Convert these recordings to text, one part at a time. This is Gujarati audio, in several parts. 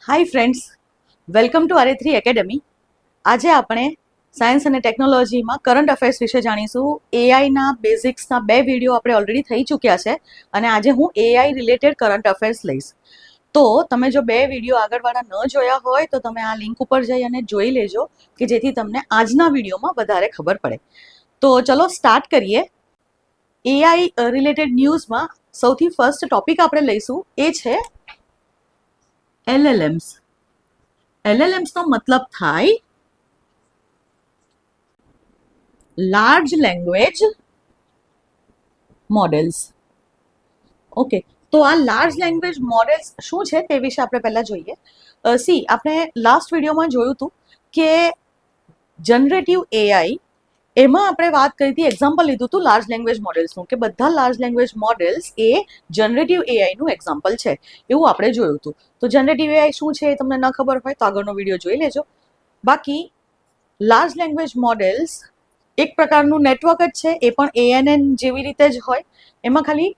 હાય ફ્રેન્ડ્સ, વેલકમ ટુ આર3 એકેડમી. આજે આપણે સાયન્સ અને ટેકનોલોજીમાં કરંટ અફેર્સ વિશે જાણીશું. એઆઈના બેઝિક્સના 2 વિડીયો આપણે ઓલરેડી થઈ ચૂક્યા છે અને આજે હું એઆઈ રિલેટેડ કરંટ અફેર્સ લઈશ. તો તમે જો 2 વિડીયો આગળવાળા ન જોયા હોય તો તમે આ લિંક ઉપર જઈ અને જોઈ લેજો કે જેથી તમને આજના વિડીયોમાં વધારે ખબર પડે. તો ચલો સ્ટાર્ટ કરીએ. એઆઈ રિલેટેડ ન્યૂઝમાં સૌથી ફર્સ્ટ ટોપિક આપણે લઈશું એ છે LLMs. LLMs નો મતલબ થાય લાર્જ લેંગ્વેજ મોડેલ્સ. ઓકે, તો આ લાર્જ લેંગ્વેજ મોડેલ્સ શું છે તે વિશે આપણે પહેલા જોઈએ. આપણે લાસ્ટ વિડીયોમાં જોયું હતું કે જનરેટિવ એઆઈ એમાં આપણે વાત કરી હતી, એક્ઝામ્પલ લીધું હતું લાર્જ લેંગ્વેજ મોડેલ્સનું કે બધા લાર્જ લેંગ્વેજ મોડેલ્સ એ જનરેટિવ એઆઈનું એક્ઝામ્પલ છે એવું આપણે જોયું હતું. તો જનરેટિવ એઆઈ શું છે એ તમને ન ખબર હોય તો આગળનો વિડીયો જોઈ લેજો. બાકી લાર્જ લેંગ્વેજ મોડેલ્સ એક પ્રકારનું નેટવર્ક જ છે, એ પણ એએનએન જેવી રીતે જ હોય. એમાં ખાલી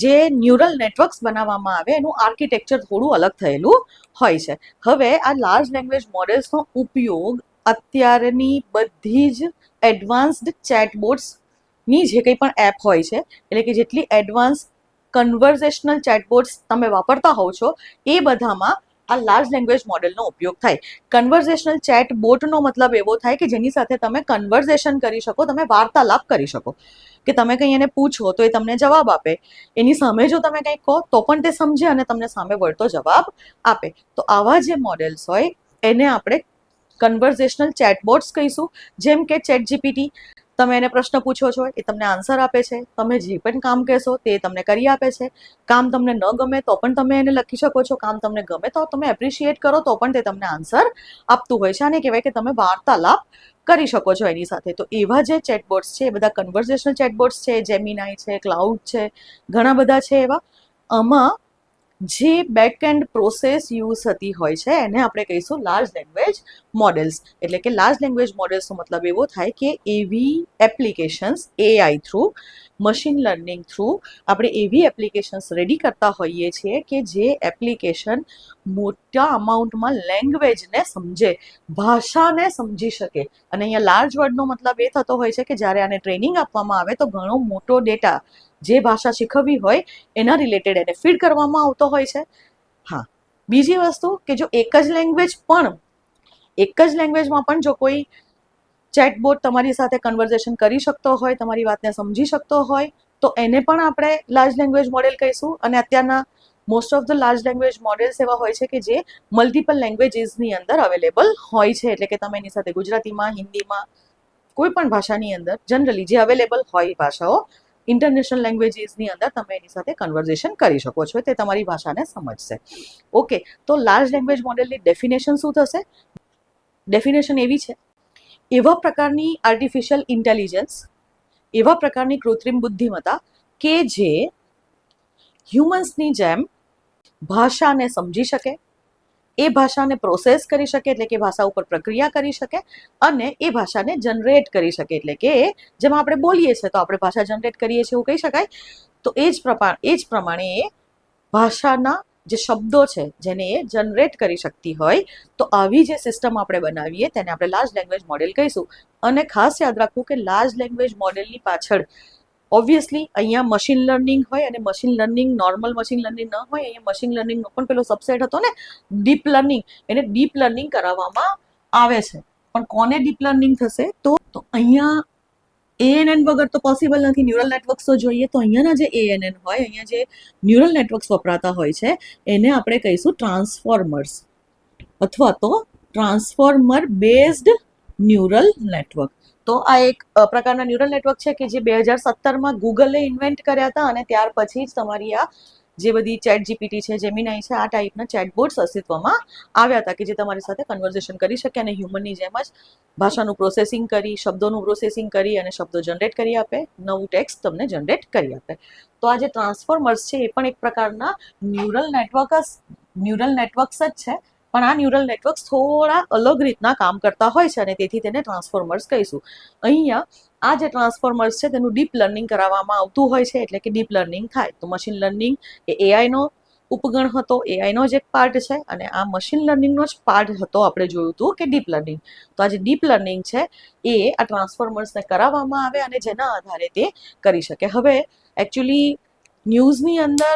જે ન્યુરલ નેટવર્ક્સ બનાવવામાં આવે એનું આર્કિટેક્ચર થોડું અલગ થયેલું હોય છે. હવે આ લાર્જ લેંગ્વેજ મોડેલ્સનો ઉપયોગ અત્યારની બધી જ એડવાન્સ્ડ ચેટબોટ્સની જે કંઈ પણ એપ હોય છે, એટલે કે જેટલી એડવાન્સ કન્વર્ઝેશનલ ચેટબોટ્સ તમે વાપરતા હોવ છો એ બધામાં આ લાર્જ લેંગ્વેજ મોડેલનો ઉપયોગ થાય. કન્વર્ઝેશનલ ચેટબોટનો મતલબ એવો થાય કે જેની સાથે તમે કન્વર્ઝેશન કરી શકો, તમે વાર્તાલાપ કરી શકો, કે તમે કંઈ એને પૂછો તો એ તમને જવાબ આપે. એની સામે જો તમે કંઈક કહો તો પણ તે સમજે અને તમને સામે વળતો જવાબ આપે. તો આવા જે મોડેલ્સ હોય એને આપણે કન્વર્ઝેશનલ ચેટબોટ્સ કહીશું. જેમ કે ChatGPT, તમે એને પ્રશ્ન પૂછો છો એ તમને આન્સર આપે છે, તમે જે પણ કામ કહેશો તે તમને કરી આપે છે. કામ તમને ન ગમે તો પણ તમે એને લખી શકો છો, કામ તમને ગમે તો તમે એપ્રિશિએટ કરો તો પણ તે તમને આન્સર આપતું હોય છે. આને કહેવાય કે તમે વાર્તાલાપ કરી શકો છો એની સાથે. તો એવા જે ચેટબોટ્સ છે એ બધા કન્વર્ઝેશનલ ચેટબોટ્સ છે, જેમિનાઈ છે, ક્લાઉડ છે, ઘણા બધા છે એવા. આમાં જે બેક એન્ડ પ્રોસેસ યુઝ થતી હોય છે એને આપણે કહીશું લાર્જ લેંગ્વેજ મોડેલ્સ. એટલે કે લાર્જ લેંગ્વેજ મોડેલ્સનો મતલબ એવો થાય કે એવી applications AI through, machine learning through આપણે એવી એપ્લિકેશન્સ રેડી કરતા હોઈએ છીએ કે જે એપ્લિકેશન મોટા અમાઉન્ટમાં લેંગ્વેજને સમજે, ભાષાને સમજી શકે. અને અહીંયા લાર્જ વર્ડનો મતલબ એ થતો હોય છે કે જ્યારે આને ટ્રેનિંગ આપવામાં આવે તો ઘણો મોટો ડેટા જે ભાષા શીખવવી હોય એના રિલેટેડ એને ફીડ કરવામાં આવતો હોય છે. હા, બીજી વસ્તુ કે જો એક જ લેંગ્વેજમાં પણ જો કોઈ ચેટબોટ તમારી સાથે કન્વર્ઝેશન કરી શકતો હોય, તમારી વાતને સમજી શકતો હોય તો એને પણ આપણે લાર્જ લેંગ્વેજ મોડેલ કહીશું. અને અત્યારના most of the large language models એવા હોય છે કે જે મલ્ટિપલ લેંગ્વેજીસની અંદર અવેલેબલ હોય છે. એટલે કે તમે એની સાથે ગુજરાતીમાં, હિન્દીમાં, કોઈ પણ ભાષાની અંદર જનરલી જે અવેલેબલ હોય ભાષાઓ, ઇન્ટરનેશનલ લેંગ્વેજીસની અંદર તમે એની સાથે કન્વર્ઝેશન કરી શકો છો, તે તમારી ભાષાને સમજશે. ઓકે, તો લાર્જ લેંગ્વેજ મોડેલની ડેફિનેશન શું થશે? ડેફિનેશન એવી છે, એવા પ્રકારની આર્ટિફિશિયલ ઇન્ટેલિજન્સ, એવા પ્રકારની કૃત્રિમ બુદ્ધિમત્તા કે જે હ્યુમન્સની જેમ ભાષાને સમજી શકે, એ ભાષાને પ્રોસેસ કરી શકે, એટલે કે ભાષા ઉપર પ્રક્રિયા કરી શકે, અને એ ભાષાને જનરેટ કરી શકે. એટલે કે જેમાં આપણે બોલીએ છીએ તો આપણે ભાષા જનરેટ કરીએ છીએ એવું કહી શકાય. તો એ જ પ્રમાણે એ ભાષાના જે શબ્દો છે જેને એ જનરેટ કરી શકતી હોય, તો આવી જે સિસ્ટમ આપણે બનાવીએ તેને આપણે લાર્જ લેંગ્વેજ મોડેલ કહીશું. અને ખાસ યાદ રાખવું કે લાર્જ લેંગ્વેજ મોડેલની પાછળ ઓબ્વિયસલી અહીંયા મશીન લર્નિંગ હોય, અને machine learning normal machine learning ન હોય. અહીંયા મશીન લર્નિંગનો પણ પેલો સબસેટ હતો ને, ડીપ લર્નિંગ, એને ડીપ લર્નિંગ કરાવવામાં આવે છે. પણ કોને ડીપ લર્નિંગ થશે? તો અહીંયા એએનએન વગર તો પોસિબલ નથી, ન્યુરલ નેટવર્ક્સ તો જોઈએ. તો અહીંયાના જે એએનએન હોય, અહીંયા જે ન્યુરલ નેટવર્ક્સ વપરાતા હોય છે એને આપણે કહીશું ટ્રાન્સફોર્મર્સ, અથવા તો ટ્રાન્સફોર્મર બેઝડ ન્યુરલ નેટવર્ક. તો આ એક પ્રકારના ન્યુરલ નેટવર્ક છે કે જે 2017માં ગૂગલે ઇન્વેન્ટ કર્યા હતા, અને ત્યાર પછી જ તમારી આ જે બધી ChatGPT છે, જેમિનાઈ છે, આ ટાઈપના ચેટબોટ્સ અસ્તિત્વમાં આવ્યા હતા કે જે તમારી સાથે કન્વર્ઝેશન કરી શકે અને હ્યુમનની જેમ જ ભાષાનું પ્રોસેસિંગ કરી, શબ્દોનું પ્રોસેસિંગ કરી અને શબ્દો જનરેટ કરી આપે, નવું ટેક્સ્ટ તમને જનરેટ કરી આપે. તો આ જે ટ્રાન્સફોર્મર્સ છે એ પણ એક પ્રકારના ન્યુરલ નેટવર્ક્સ જ છે. પણ આ ન્યુરલ નેટવર્ક્સ થોડા અલગ રીતના કામ કરતા હોય છે અને તેથી તેને ટ્રાન્સફોર્મર્સ કહીશું. અહીંયા આ જે ટ્રાન્સફોર્મર્સ છે તેનું ડીપ લર્નિંગ કરાવવામાં આવતું હોય છે, એટલે કે ડીપ લર્નિંગ થાય. તો મશીન લર્નિંગ એ એઆઈનો ઉપગણ હતો, એઆઈનો જ એક પાર્ટ છે, અને આ મશીન લર્નિંગનો જ પાર્ટ હતો. આપણે જોયું હતું કે ડીપ લર્નિંગ. તો આ જે ડીપ લર્નિંગ છે એ આ ટ્રાન્સફોર્મર્સને કરાવવામાં આવે અને જેના આધારે તે કરી શકે. હવે એકચ્યુઅલી ન્યૂઝની અંદર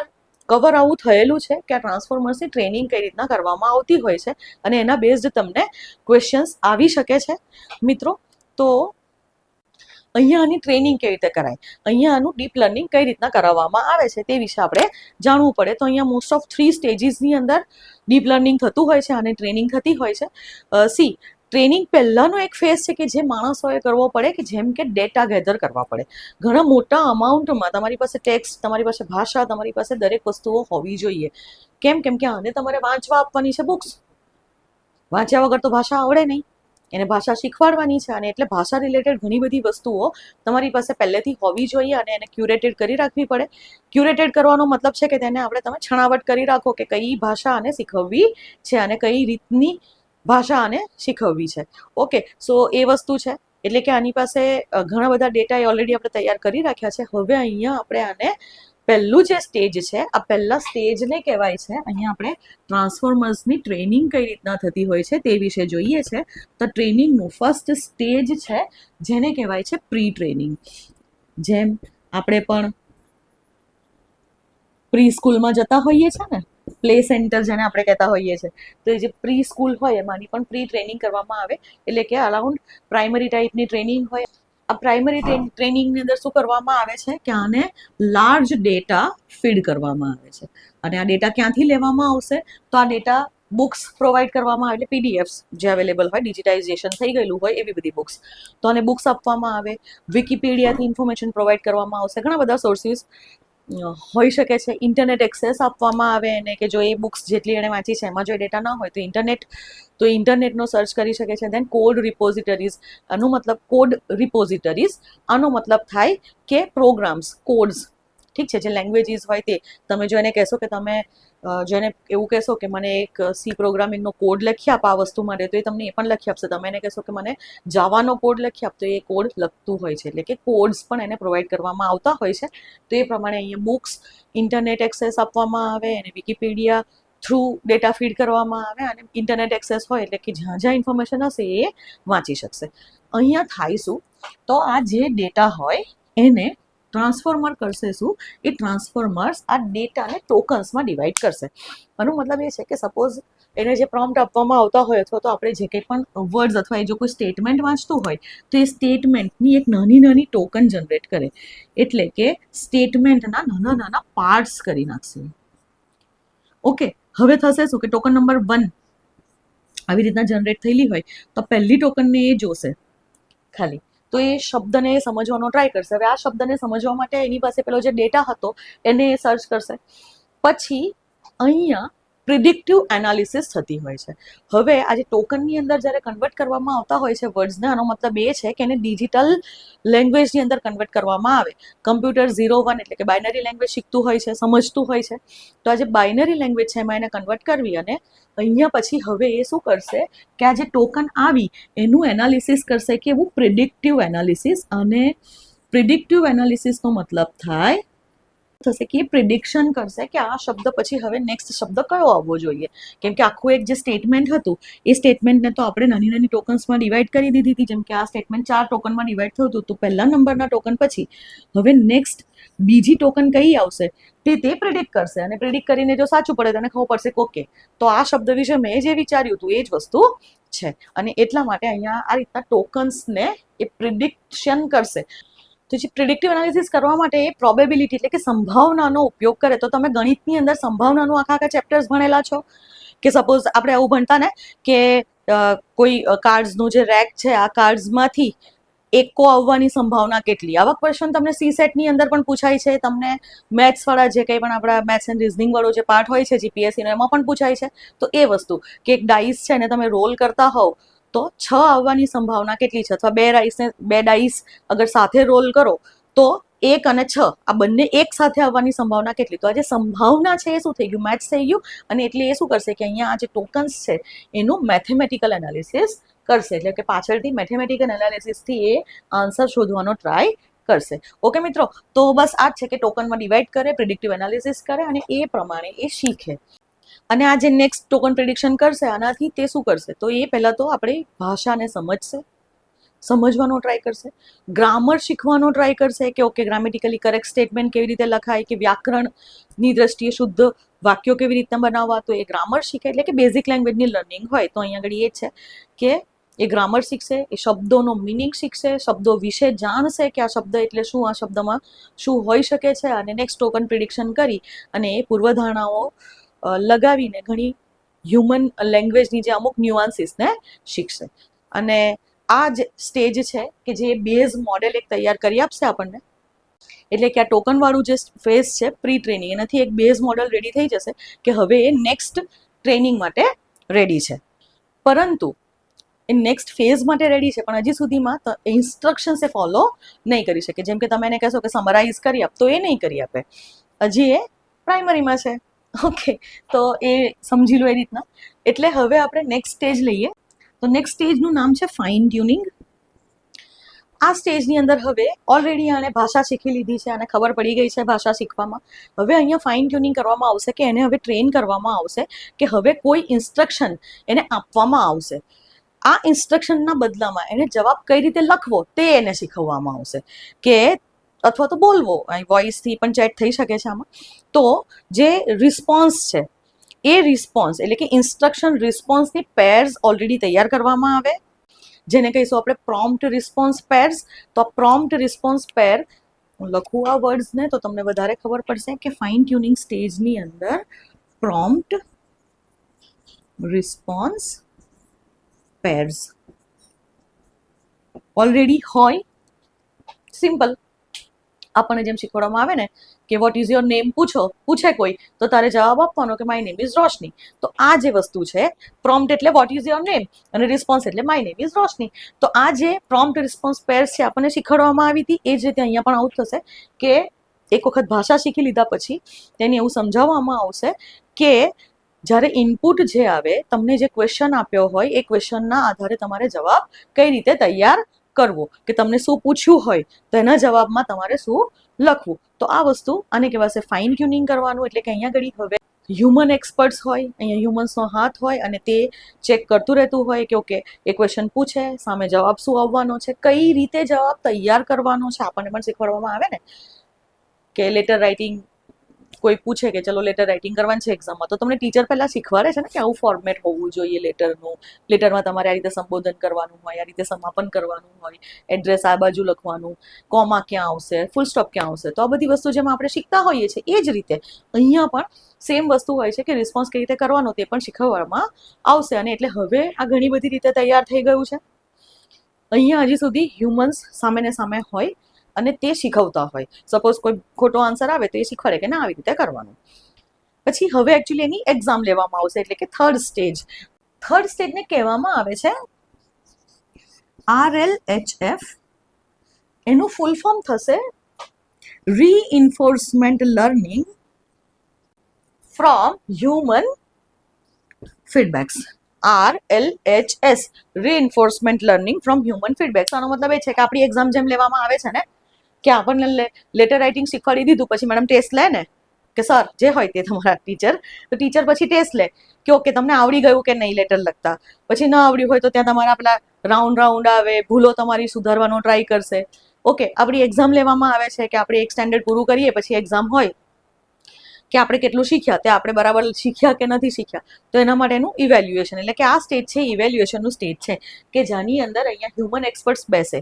કવર આવું થયેલું છે કે આ ટ્રાન્સફોર્મર્સની ટ્રેનિંગ કઈ રીતના કરવામાં આવતી હોય છે અને એના બેઝડ તમને ક્વેશ્ચન્સ આવી શકે છે મિત્રો. તો અહીંયા આની ટ્રેનિંગ કેવી રીતે કરાય, અહીંયા આનું ડીપ લર્નિંગ કઈ રીતના કરાવવામાં આવે છે તે વિશે આપણે જાણવું પડે. તો અહીંયા મોસ્ટ ઓફ 3 સ્ટેજીસની અંદર ડીપ લર્નિંગ થતું હોય છે અને ટ્રેનિંગ થતી હોય છે. સી, ટ્રેનિંગ પહેલાંનો એક ફેઝ છે કે જે માણસોએ કરવો પડે, કે જેમ કે ડેટા ગેધર કરવા પડે. ઘણા મોટા અમાઉન્ટમાં તમારી પાસે ટેક્સ્ટ, તમારી પાસે ભાષા, તમારી પાસે દરેક વસ્તુઓ હોવી જોઈએ. કેમ કે આને તમારે વાંચવા આપવાની છે બુક્સ. વાંચ્યા વગર તો ભાષા આવડે નહીં, એને ભાષા શીખવાડવાની છે, અને એટલે ભાષા રિલેટેડ ઘણી બધી વસ્તુઓ તમારી પાસે પહેલેથી હોવી જોઈએ અને એને ક્યુરેટેડ કરી રાખવી પડે. ક્યુરેટેડ કરવાનો મતલબ છે કે તેને તમે છણાવટ કરી રાખો કે કઈ ભાષા આને શીખવવી છે અને કઈ રીતની ભાષા આને શીખવવી છે. ઓકે, સો એ વસ્તુ છે. એટલે કે આની પાસે ઘણા બધા ડેટા ઓલરેડી આપણે તૈયાર કરી રાખ્યા છે. હવે અહીંયા આપણે આને પહેલું જે સ્ટેજ છે, આ પહેલા સ્ટેજને કહેવાય છે, અહીંયા આપણે ટ્રાન્સફોર્મર્સની ટ્રેનિંગ કઈ રીતના થતી હોય છે તે વિશે જોઈએ છે. તો ટ્રેનિંગનું ફર્સ્ટ સ્ટેજ છે જેને કહેવાય છે પ્રી ટ્રેનિંગ. જેમ આપણે પણ પ્રી સ્કૂલમાં જતા હોઈએ છીએ ને, પ્લે સેન્ટર જેને આપણે કહેતા હોઈએ છીએ, તો એ જે પ્રી સ્કૂલ હોય એમાંની પણ પ્રી ટ્રેનિંગ કરવામાં આવે. એટલે કે અરાઉન્ડ પ્રાઇમરી ટાઈપની ટ્રેનિંગ હોય. આ પ્રાઇમરી ટ્રેનિંગની અંદર શું કરવામાં આવે છે કે આને લાર્જ ડેટા ફીડ કરવામાં આવે છે. અને આ ડેટા ક્યાંથી લેવામાં આવશે? તો આ ડેટા બુક્સ પ્રોવાઈડ કરવામાં આવે, એટલે પીડીએફ્સ જે અવેલેબલ હોય, ડિજિટાઇઝેશન થઈ ગયેલું હોય એવી બધી બુક્સ. તો આને બુક્સ આપવામાં આવે. વિકીપીડિયાથી ઇન્ફોર્મેશન પ્રોવાઈડ કરવામાં આવશે. ઘણા બધા સોર્સિસ હોઈ શકે છે. ઇન્ટરનેટ એક્સેસ આપવામાં આવે એને, કે જો એ બુક્સ જેટલી એણે વાંચી છે એમાં જો ડેટા ના હોય તો ઇન્ટરનેટનો સર્ચ કરી શકે છે. દેન કોડ રિપોઝિટરીઝ, આનો મતલબ કોડ રિપોઝિટરીઝ, આનો મતલબ થાય કે પ્રોગ્રામ્સ, કોડ્સ, ઠીક છે, જે લેંગ્વેજીસ હોય તે. તમે જો એને કહેશો કે તમે જો એને એવું કહેશો કે મને એક સી પ્રોગ્રામિંગનો કોડ લખી આપ આ વસ્તુ માટે, તો એ તમને એ પણ લખી આપશે. તમે એને કહેશો કે મને જાવાનો કોડ લખી આપ, તો એ કોડ લખતું હોય છે. એટલે કે કોડ્સ પણ એને પ્રોવાઈડ કરવામાં આવતા હોય છે. તો એ પ્રમાણે અહીંયા બુક્સ, ઇન્ટરનેટ એક્સેસ આપવામાં આવે, અને વિકીપીડિયા થ્રુ ડેટા ફીડ કરવામાં આવે, અને ઇન્ટરનેટ એક્સેસ હોય એટલે કે જ્યાં જ્યાં ઇન્ફોર્મેશન હશે એ વાંચી શકશે. અહીંયા થાય શું? તો આ જે ડેટા હોય એને ટ્રાન્સફોર્મર કરશે શું? એ ટ્રાન્સફોર્મર્સ આ ડેટાને ટોકન્સમાં ડિવાઈડ કરશે. આનો મતલબ એ છે કે સપોઝ એને જે પ્રોમ્પ્ટ આપવામાં આવતા હોય, અથવા તો આપણે જે કંઈ પણ વર્ડ્સ અથવા એ જો કોઈ સ્ટેટમેન્ટ વાંચતું હોય તો એ સ્ટેટમેન્ટની એક નાની નાની ટોકન જનરેટ કરે. એટલે કે સ્ટેટમેન્ટના નાના નાના પાર્ટ્સ કરી નાખશે. ઓકે, હવે થશે શું કે ટોકન નંબર 1 આવી રીતના જનરેટ થયેલી હોય તો પહેલી ટોકનને એ જોશે ખાલી, તો એ શબ્દને સમજવાનો ટ્રાય કરશે. હવે આ શબ્દને સમજવા માટે એની પાસે પેલો જે ડેટા હતો એને સર્ચ કરશે. પછી અહીંયા પ્રિડિક્ટિવ એનાલિસિસ થતી હોય છે. હવે આ જે ટોકનની અંદર જ્યારે કન્વર્ટ કરવામાં આવતા હોય છે વર્ડ્સને, આનો મતલબ એ છે કે એને ડિજિટલ લેંગ્વેજની અંદર કન્વર્ટ કરવામાં આવે. કમ્પ્યુટર 0-1 એટલે કે બાઇનરી લેંગ્વેજ શીખતું હોય છે, સમજતું હોય છે. તો આ જે બાઇનરી લેંગ્વેજ છે એમાં એને કન્વર્ટ કરવી, અને અહીંયા પછી હવે એ શું કરશે કે આ જે ટોકન આવી એનું એનાલિસિસ કરશે, કે એવું પ્રિડિક્ટિવ એનાલિસિસ. અને પ્રિડિક્ટિવ એનાલિસિસનો મતલબ થાય થશે કે એ પ્રિડિક્શન કરશે કે આ શબ્દ પછી હવે નેક્સ્ટ શબ્દ કયો આવવો જોઈએ. કેમ કે આખું એક જે સ્ટેટમેન્ટ હતું એ સ્ટેટમેન્ટને તો આપણે નાની નાની ટોકન્સમાં ડિવાઈડ કરી દીધી હતી. જેમ કે આ સ્ટેટમેન્ટ 4 ટોકનમાં ડિવાઈડ થયું હતું, તો પહેલા નંબરના ટોકન પછી હવે નેક્સ્ટ બીજી ટોકન કઈ આવશે તે પ્રિડિક્ટ કરશે. અને પ્રિડિક્ટ કરીને જો સાચું પડે તો એને ખબર પડશે કે ઓકે, તો આ શબ્દ વિશે મેં જે વિચાર્યું હતું એ જ વસ્તુ છે. અને એટલા માટે અહીંયા આ રીતના ટોકન્સને એ પ્રિડિક્શન કરશે. તો જે પ્રિડિક્ટિવ એનાલિસિસ કરવા માટે એ પ્રોબેબિલિટી એટલે કે સંભાવનાનો ઉપયોગ કરે. તો તમે ગણિતની અંદર સંભાવનાનું આખા ચેપ્ટર્સ ભણેલા છો કે સપોઝ આપણે આવું ભણતા ને કે કોઈ કાર્ડ્સનું જે રેક છે, આ કાર્ડ્સમાંથી એકો આવવાની સંભાવના કેટલી? આવા ક્વેશ્ચન તમને CSET ની અંદર પણ પૂછાય છે. તમને મેથ્સ વાળા જે કંઈ પણ આપણા મેથ્સ એન્ડ રીઝનિંગ વાળો જે પાર્ટ હોય છે GPSC નો, એમાં પણ પૂછાય છે. તો એ વસ્તુ કે એક ડાઈસ છે ને તમે રોલ કરતા હોવ તો 6 આવવાની સંભાવના કેટલી છે, અથવા બે ડાઈસ અગર સાથે રોલ કરો તો 1 અને 6 આ બંને એક સાથે આવવાની સંભાવના કેટલી? તો આ જે સંભાવના છે એ શું થઈ ગયું? મેથ્સ થઈ ગયું. અને એટલે એ શું કરશે કે અહીંયા આ જે ટોકન્સ છે એનું મેથેમેટિકલ એનાલિસિસ કરશે. એટલે કે પાછળથી મેથેમેટિકલ એનાલિસિસથી એ આન્સર શોધવાનો ટ્રાય કરશે. ઓકે મિત્રો, તો બસ આ જ છે કે ટોકનમાં ડિવાઈડ કરે, પ્રિડિક્ટિવ એનાલિસિસ કરે અને એ પ્રમાણે એ શીખે. અને આ જે નેક્સ્ટ ટોકન પ્રિડિક્શન કરશે આનાથી તે શું કરશે, તો એ પહેલાં તો આપણી ભાષાને સમજવાનો ટ્રાય કરશે, ગ્રામર શીખવાનો ટ્રાય કરશે કે ઓકે ગ્રામેટિકલી કરેક્ટ સ્ટેટમેન્ટ કેવી રીતે લખાય, કે વ્યાકરણની દ્રષ્ટિએ શુદ્ધ વાક્યો કેવી રીતના બનાવવા, તો એ ગ્રામર શીખે. એટલે કે બેઝિક લેંગ્વેજની લર્નિંગ હોય તો અહીંયા આગળ એ છે કે એ ગ્રામર શીખશે, એ શબ્દોનો મિનિંગ શીખશે, શબ્દો વિશે જાણશે કે આ શબ્દ એટલે શું, આ શબ્દમાં શું હોઈ શકે છે, અને નેક્સ્ટ ટોકન પ્રિડિક્શન કરી અને એ પૂર્વધારણાઓ લગાવીને ઘણી હ્યુમન લેંગ્વેજની જે અમુક ન્યુઆન્સીસને શીખશે. અને આ જ સ્ટેજ છે કે જે બેઝ મોડેલ એક તૈયાર કરી આપશે આપણને. એટલે કે આ ટોકનવાળું જે ફેઝ છે પ્રી ટ્રેનિંગ, એનાથી એક બેઝ મોડેલ રેડી થઈ જશે કે હવે એ નેક્સ્ટ ટ્રેનિંગ માટે રેડી છે. પરંતુ એ નેક્સ્ટ ફેઝ માટે રેડી છે, પણ હજી સુધીમાં ઇન્સ્ટ્રક્શન્સ એ ફોલો નહીં કરી શકે. જેમ કે તમે એને કહેશો કે સમરાઇઝ કરી આપ, તો એ નહીં કરી આપે, હજી એ પ્રાઇમરીમાં છે. ઓકે, તો એ સમજી લો એ રીતના. એટલે હવે આપણે નેક્સ્ટ સ્ટેજ લઈએ. તો નેક્સ્ટ સ્ટેજનું નામ છે ફાઇન ટ્યુનિંગ. આ સ્ટેજની અંદર હવે ઓલરેડી આને ભાષા શીખી લીધી છે, આને ખબર પડી ગઈ છે ભાષા શીખવામાં. હવે અહીંયા ફાઇન ટ્યુનિંગ કરવામાં આવશે કે એને હવે ટ્રેન કરવામાં આવશે કે હવે કોઈ ઇન્સ્ટ્રક્શન એને આપવામાં આવશે, આ ઇન્સ્ટ્રક્શનના બદલામાં એને જવાબ કઈ રીતે લખવો તે એને શીખવવામાં આવશે, કે અથવા તો બોલવો, વોઇસથી પણ ચેટ થઈ શકે છે આમાં. તો જે રિસ્પોન્સ છે એ રિસ્પોન્સ એટલે કે ઇન્સ્ટ્રક્શન રિસ્પોન્સની પેર્સ ઓલરેડી તૈયાર કરવામાં આવે, જેને કહીશું આપણે પ્રોમ્પ્ટ રિસ્પોન્સ પેર્સ. તો પ્રોમ્પ્ટ રિસ્પોન્સ પેર, હું લખું આ વર્ડ્સને તો તમને વધારે ખબર પડશે કે ફાઇન ટ્યુનિંગ સ્ટેજની અંદર પ્રોમ્પ્ટ રિસ્પોન્સ પેર્સ ઓલરેડી હોય. સિમ્પલ, આપણને જેમ શીખવાડવામાં આવે ને કે વોટ ઇઝ યોર નેમ પૂછે કોઈ, તો તારે જવાબ આપવાનો કે માય નેમ ઇઝ રોશની. તો આ જે વસ્તુ છે, પ્રોમ્પ્ટ એટલે વોટ ઇઝ યોર નેમ અને રિસ્પોન્સ એટલે માય નેમ ઇઝ રોશની. તો આ જે પ્રોમ્પ્ટ રિસ્પોન્સ પેર્સ છે આપણને શીખવાડવામાં આવી હતી, એ જ રીતે અહીંયા પણ આવું થશે કે એક વખત ભાષા શીખી લીધા પછી તેને એવું સમજાવવામાં આવશે કે જ્યારે ઇનપુટ જે આવે, તમને જે ક્વેશ્ચન આપ્યો હોય એ ક્વેશ્ચનના આધારે તમારે જવાબ કઈ રીતે તૈયાર કરવો, કે તમને શું પૂછ્યું હોય તો એના જવાબમાં તમારે શું લખવું. તો આ વસ્તુ આને કહેવાશે ફાઇન ટ્યુનિંગ કરવાનું. એટલે કે અહીંયા ઘડી હવે હ્યુમન એક્સપર્ટ્સ હોય, અહીંયા હ્યુમન્સનો હાથ હોય અને તે ચેક કરતું રહેતું હોય કે ઓકે એ ક્વેશ્ચન પૂછે, સામે જવાબ શું આવવાનો છે, કઈ રીતે જવાબ તૈયાર કરવાનો છે. આપણને પણ શીખવાડવામાં આવે ને કે લેટર રાઇટિંગ કોઈ પૂછે કે ચલો લેટર રાઇટિંગ કરવાનું છે એક્ઝામમાં, તો તમને ટીચર પહેલાં શીખવાડે છે ને કે આવું ફોર્મેટ હોવું જોઈએ લેટરનું. લેટરમાં તમારે આ રીતે સંબોધન કરવાનું હોય, આ રીતે સમાપન કરવાનું હોય, એડ્રેસ આ બાજુ લખવાનું, કોમા ક્યાં આવશે, ફૂલ સ્ટોપ ક્યાં આવશે. તો આ બધી વસ્તુ જેમાં આપણે શીખતા હોઈએ છીએ એ જ રીતે અહીંયા પણ સેમ વસ્તુ હોય છે કે રિસ્પોન્સ કઈ રીતે કરવાનો તે પણ શીખવવામાં આવશે. અને એટલે હવે આ ઘણી બધી રીતે તૈયાર થઈ ગયું છે. અહીંયા હજી સુધી હ્યુમન્સ સામે ને સામે હોય અને તે શીખવતા હોય. સપોઝ કોઈ ખોટો આન્સર આવે તો એ શીખવાડે કે ના આવી રીતે કરવાનું. પછી હવે એકચ્યુઅલી એની એક્ઝામ લેવામાં આવશે, એટલે કે થર્ડ સ્ટેજને કહેવામાં આવે છે RLHF. એનું ફૂલ ફોર્મ થશે reinforcement learning from human feedbacks. RLHS, reinforcement learning from human feedbacks. આનો મતલબ એ છે કે આપણી એક્ઝામ જેમ લેવામાં આવે છે ને કે આપણને લેટર રાઇટિંગ શીખવાડી દીધું, પછી મેડમ ટેસ્ટ લે ને કે સર જે હોય તે તમારા ટીચર, તો ટીચર પછી ટેસ્ટ લે કે ઓકે તમને આવડી ગયું કે નહીં લેટર લખતા. પછી ન આવડ્યું હોય તો ત્યાં તમારા પેલા રાઉન્ડ આવે, ભૂલો તમારી સુધારવાનો ટ્રાય કરશે. ઓકે, આપણી એક્ઝામ લેવામાં આવે છે કે આપણે એક સ્ટેન્ડર્ડ પૂરું કરીએ પછી એક્ઝામ હોય કે આપણે કેટલું શીખ્યા, તે આપણે બરાબર શીખ્યા કે નથી શીખ્યા, તો એના માટેનું ઇવેલ્યુએશન. એટલે કે આ સ્ટેજ છે ઇવેલ્યુએશનનું સ્ટેજ છે કે જેની અંદર અહીંયા હ્યુમન એક્સપર્ટ્સ બેસે.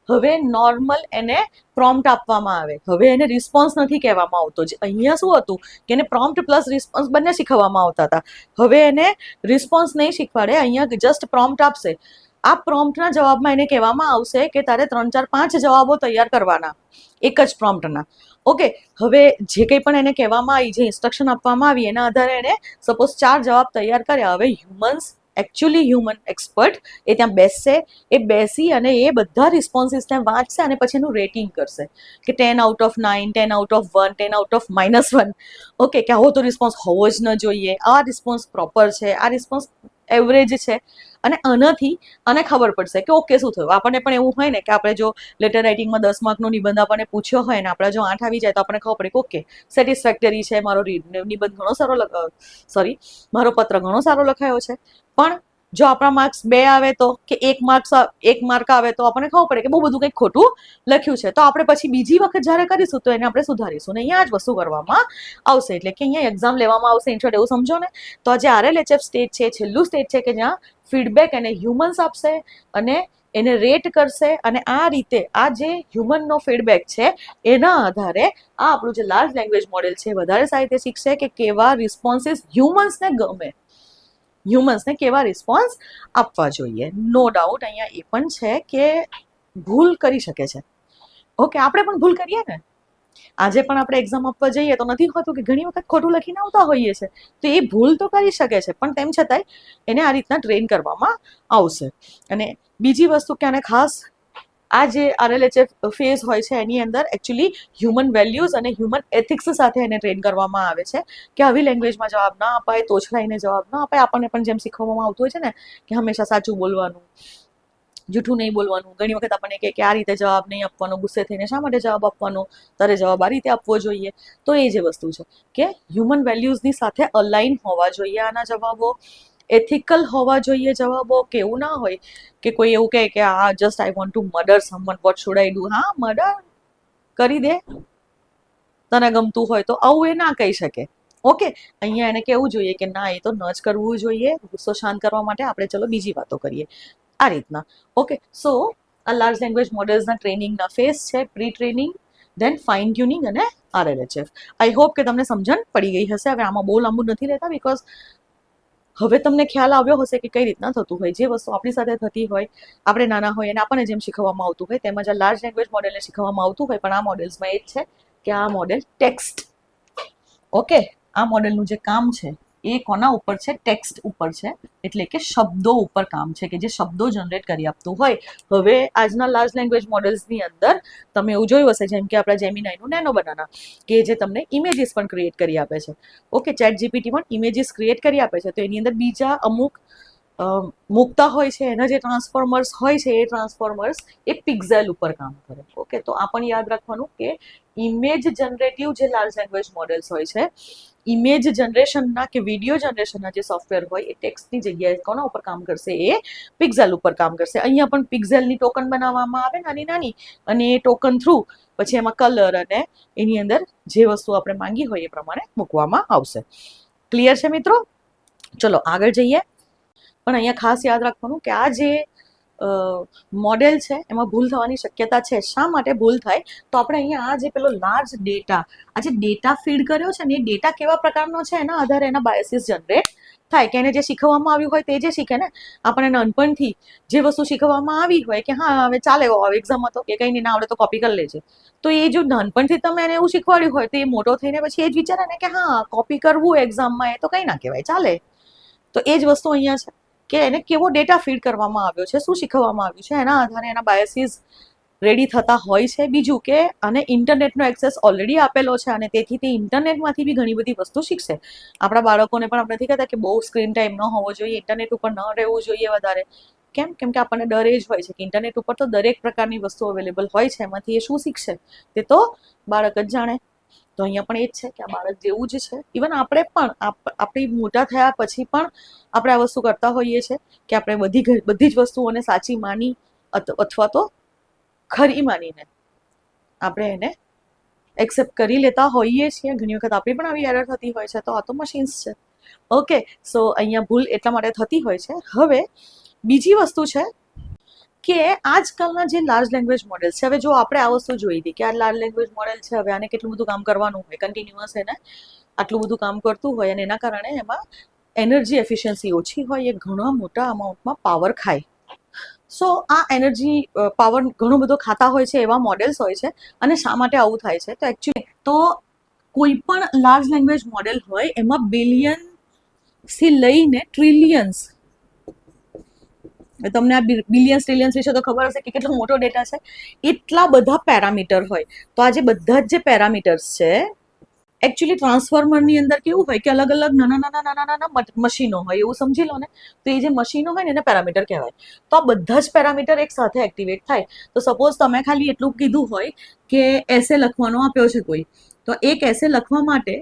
હવે નોર્મલ એને પ્રોમ્પ્ટ આપવામાં આવે, હવે એને રિસ્પોન્સ નથી કહેવામાં આવતો. અહીંયા શું હતું કે એને પ્રોમ્પ્ટ પ્લસ રિસ્પોન્સ બંને શીખવવામાં આવતા હતા. હવે એને રિસ્પોન્સ નહીં શીખવાડે, અહીંયા જસ્ટ પ્રોમ્પ્ટ આપશે. આ પ્રોમ્પ્ટના જવાબમાં એને કહેવામાં આવશે કે તારે 3, 4, 5 જવાબો તૈયાર કરવાના એક જ પ્રોમ્પ્ટના. ઓકે, હવે જે કંઈ પણ એને કહેવામાં આવી, જે ઇન્સ્ટ્રક્શન આપવામાં આવી એના આધારે એને સપોઝ 4 જવાબ તૈયાર કર્યા. હવે હ્યુમન એક્સપર્ટ એ ત્યાં બેસશે, એ બેસી અને એ બધા રિસ્પોન્સીસને વાંચશે અને પછી એનું રેટિંગ કરશે કે 10 out of 9, 10 out of 1, 10 out of -1. Okay, કે આવો તો રિસ્પોન્સ હોવો જ ન જોઈએ, આ રિસ્પોન્સ પ્રોપર છે, આ રિસ્પોન્સ એવરેજ છે, અને આનાથી આને ખબર પડશે કે ઓકે શું થયું. આપણને પણ એવું હોય ને કે આપણે જો લેટર રાઇટિંગમાં 10 માર્કનો નિબંધ આપણને પૂછ્યો હોય ને આપણે જો 8 આવી જાય તો આપણને ખબર પડે કે ઓકે સેટિસ્ફેક્ટરી છે, મારો નિબંધ ઘણો સારો મારો પત્ર ઘણો સારો લખાયો છે. પણ જો આપણા માર્ક્સ 2 આવે તો કે 1 માર્ક આવે તો આપણને ખબર પડે કે બહુ બધું કંઈક ખોટું લખ્યું છે. તો આપણે પછી બીજી વખત જ્યારે કરીશું તો એને આપણે સુધારીશું ને અહીંયા જ વસ્તુ કરવામાં આવશે. એટલે કે અહીંયા એક્ઝામ લેવામાં આવશે. ઇન શોર્ટ એવું સમજો ને તો આ જે RLHF સ્ટેજ છે, છેલ્લું સ્ટેજ છે કે જ્યાં ફીડબેક એને હ્યુમન્સ આપશે અને એને રેટ કરશે, અને આ રીતે આ જે હ્યુમનનો ફીડબેક છે એના આધારે આ આપણું જે લાર્જ લેંગ્વેજ મોડેલ છે વધારે સારી રીતે શીખશે કે કેવા રિસ્પોન્સીસ હ્યુમન્સને ગમે, હ્યુમન્સને કેવા રિસ્પોન્સ આપવા જોઈએ. નો ડાઉટ અહીંયા એ પણ છે કે ભૂલ કરી શકે છે. ઓકે, આપણે પણ ભૂલ કરીએ ને. આજે પણ આપણે એક્ઝામ આપવા જઈએ તો નથી હોતું કે ઘણી વખત ખોટું લખીને આવતા હોઈએ છીએ, તો એ ભૂલ તો કરી શકે છે, પણ તેમ છતાંય એને આ રીતના ટ્રેન કરવામાં આવશે. અને બીજી વસ્તુ કે આને ખાસ આ જે RLHF ફેઝ હોય છે એની અંદર એકચ્યુઅલી હ્યુમન વેલ્યુઝ અને હ્યુમન એથિક્સ સાથે એને ટ્રેન કરવામાં આવે છે કે આવી લેંગ્વેજમાં જવાબ ના અપાય, તોછડાઈને જવાબ ના અપાય. આપણને પણ જેમ શીખવવામાં આવતું હોય છે ને કે હંમેશા સાચું બોલવાનું, જૂઠું નહીં બોલવાનું. ઘણી વખત આપણને કે આ રીતે જવાબ નહીં આપવાનો, ગુસ્સે થઈને શા માટે જવાબ આપવાનો, તારે જવાબ આ રીતે આપવો જોઈએ. તો એ જે વસ્તુ છે કે હ્યુમન વેલ્યુઝની સાથે અલાઇન હોવા જોઈએ આના જવાબો, એથિકલ હોવા જોઈએ જવાબો. કે એવું ના હોય કે કોઈ એવું કહે કે આ just I want to murder someone, what should I do. હા, મર્ડર કરી દે તને ગમતું હોય તો, આવું એ ના કહી શકે. ઓકે, અહીંયા એને કહેવું જોઈએ કે ના, એ તો ન જ કરવું જોઈએ. ગુસ્સો શાંત કરવા માટે આપણે ચલો બીજી વાતો કરીએ, આ રીતના. ઓકે, સો આ લાર્જ લેંગ્વેજ મોડેલ્સના ટ્રેનિંગના ફેઝ છે, પ્રી ટ્રેનિંગ, દેન ફાઇન ટ્યુનિંગ અને RLHF. આઈ હોપ કે તમને સમજણ પડી ગઈ હશે. હવે આમાં બહુ લાંબુ નથી રહેતા, બિકોઝ હવે તમને ખ્યાલ આવ્યો હશે કે કઈ રીતના થતું હોય. જે વસ્તુ આપણી સાથે થતી હોય, આપણે નાના હોય અને આપણને જેમ શીખવવામાં આવતું હોય તેમજ આ લાર્જ લેંગ્વેજ મોડેલને શીખવવામાં આવતું હોય. પણ આ મોડેલ્સમાં એ જ છે કે આ મોડેલ ટેક્સ્ટ, ઓકે, આ મોડેલનું જે કામ છે એ કોના ઉપર છે? ટેક્સ્ટ ઉપર છે. એટલે કે શબ્દો ઉપર કામ છે, કે જે શબ્દો જનરેટ કરી આપતું હોય. હવે આજના લાર્જ લેંગ્વેજ મોડેલ્સની અંદર તમે એવું જોયું હશે, જેમ કે આપણા જેમિનાઈનું નેનો બનાના, કે જે તમને ઇમેજીસ પણ ક્રિએટ કરી આપે છે. ઓકે, ChatGPT પણ ઇમેજીસ ક્રિએટ કરી આપે છે. તો એની અંદર બીજા અમુક મૂકતા હોય છે, એના જે ટ્રાન્સફોર્મર્સ હોય છે એ ટ્રાન્સફોર્મર્સ એ પિક્સેલ ઉપર કામ કરે. ઓકે, તો આ પણ યાદ રાખવાનું કે ઇમેજ જનરેટિવ જે લાર્જ લેંગ્વેજ મોડેલ્સ હોય છે, ઇમેજ જનરેશનના કે વિડીયો જનરેશનના જે સોફ્ટવેર હોય એ ટેક્સ્ટની જગ્યાએ કોના ઉપર કામ કરશે? એ પિક્સેલ ઉપર કામ કરશે. અહીંયા પણ પિક્સેલની ટોકન બનાવવામાં આવે નાની નાની, અને એ ટોકન થ્રુ પછી એમાં કલર અને એની અંદર જે વસ્તુ આપણે માંગી હોય એ પ્રમાણે મૂકવામાં આવશે. ક્લિયર છે મિત્રો? ચલો આગળ જઈએ. પણ અહીંયા ખાસ યાદ રાખવાનું કે આ જે મોડેલ છે એમાં ભૂલ થવાની શક્યતા છે. શા માટે ભૂલ થાય? તો આપણે અહીંયા આ જે પેલો લાર્જ ડેટા, આ જે ડેટા ફીડ કર્યો છે ને એ ડેટા કેવા પ્રકારનો છે એના આધારે એના બાયસીસ જનરેટ થાય. કે એને જે શીખવવામાં આવ્યું હોય તે જે શીખે ને. આપણને નાનપણથી જે વસ્તુ શીખવવામાં આવી હોય કે હા હવે ચાલે, એક્ઝામમાં તો કે કંઈ નહીં, ના આવડે તો કોપી કરી લેજે, તો એ જો નાનપણથી તમે એને એવું શીખવાડ્યું હોય તો એ મોટો થઈને પછી એ જ વિચારે ને કે હા કોપી કરવું એક્ઝામમાં એ તો કંઈ ના કહેવાય, ચાલે. તો એ જ વસ્તુ અહીંયા છે કે એને કેવો ડેટા ફીડ કરવામાં આવ્યો છે, શું શીખવવામાં આવ્યું છે, એના આધારે એના બાયસીસ રેડી થતા હોય છે. બીજું કે આને ઇન્ટરનેટનો એક્સેસ ઓલરેડી આપેલો છે અને તેથી તે ઇન્ટરનેટમાંથી બી ઘણી બધી વસ્તુ શીખશે. આપણા બાળકોને પણ આપણે નથી કહેતા કે બહુ સ્ક્રીન ટાઈમ ન હોવો જોઈએ, ઇન્ટરનેટ ઉપર ન રહેવું જોઈએ વધારે. કેમ? કેમ કે આપણને ડર એ જ હોય છે કે ઇન્ટરનેટ ઉપર તો દરેક પ્રકારની વસ્તુ અવેલેબલ હોય છે, એમાંથી એ શું શીખશે તે તો બાળક જ જાણે. તો અહીંયા પણ એ જ છે કે આ બાળક જેવું જ છે. ઇવન આપણે પણ આપણી મોટા થયા પછી પણ આપણે આ વસ્તુ કરતા હોઈએ છીએ કે આપણે બધી જ વસ્તુઓને સાચી માની અથવા તો ખરી માનીને આપણે એને એક્સેપ્ટ કરી લેતા હોઈએ છીએ. ઘણી વખત આપણી પણ આવી એરર થતી હોય છે. તો આ તો મશીન્સ છે. ઓકે, સો અહીંયા ભૂલ એટલા માટે થતી હોય છે. હવે બીજી વસ્તુ છે કે આજકાલના જે લાર્જ લેંગ્વેજ મોડેલ છે, હવે જો આપણે આ વસ્તુ જોઈ હતી કે આ લાર્જ લેંગ્વેજ મોડેલ છે, હવે આને કેટલું બધું કામ કરવાનું હોય, કન્ટિન્યુઅસ એને આટલું બધું કામ કરતું હોય અને એના કારણે એમાં એનર્જી એફિશિયન્સી ઓછી હોય, એ ઘણા મોટા અમાઉન્ટમાં પાવર ખાય. સો આ એનર્જી પાવર ઘણો બધો ખાતા હોય છે એવા મોડેલ્સ હોય છે. અને શા માટે આવું થાય છે? તો એકચ્યુઅલી તો કોઈ પણ લાર્જ લેંગ્વેજ મોડેલ હોય એમાં બિલિયન્સથી લઈને ટ્રિલિયન્સ, તમને આ બિલિયન્સ ટ્રિલિયન્સ વિશે તો ખબર હશે કે કેટલો મોટો ડેટા છે. એટલા બધા પેરામીટર હોય. તો આ જે બધા જ જે પેરામીટર્સ છે એકચ્યુઅલી ટ્રાન્સફોર્મરની અંદર કેવું હોય કે અલગ અલગ નાના મશીનો હોય એવું સમજી લો ને. તો એ જે મશીનો હોય ને એને પેરામીટર કહેવાય. તો આ બધા જ પેરામીટર એક સાથે એક્ટિવેટ થાય. તો સપોઝ તમે ખાલી એટલું કીધું હોય કે એસે લખવાનો આપ્યો છે કોઈ, તો એક એસે લખવા માટે,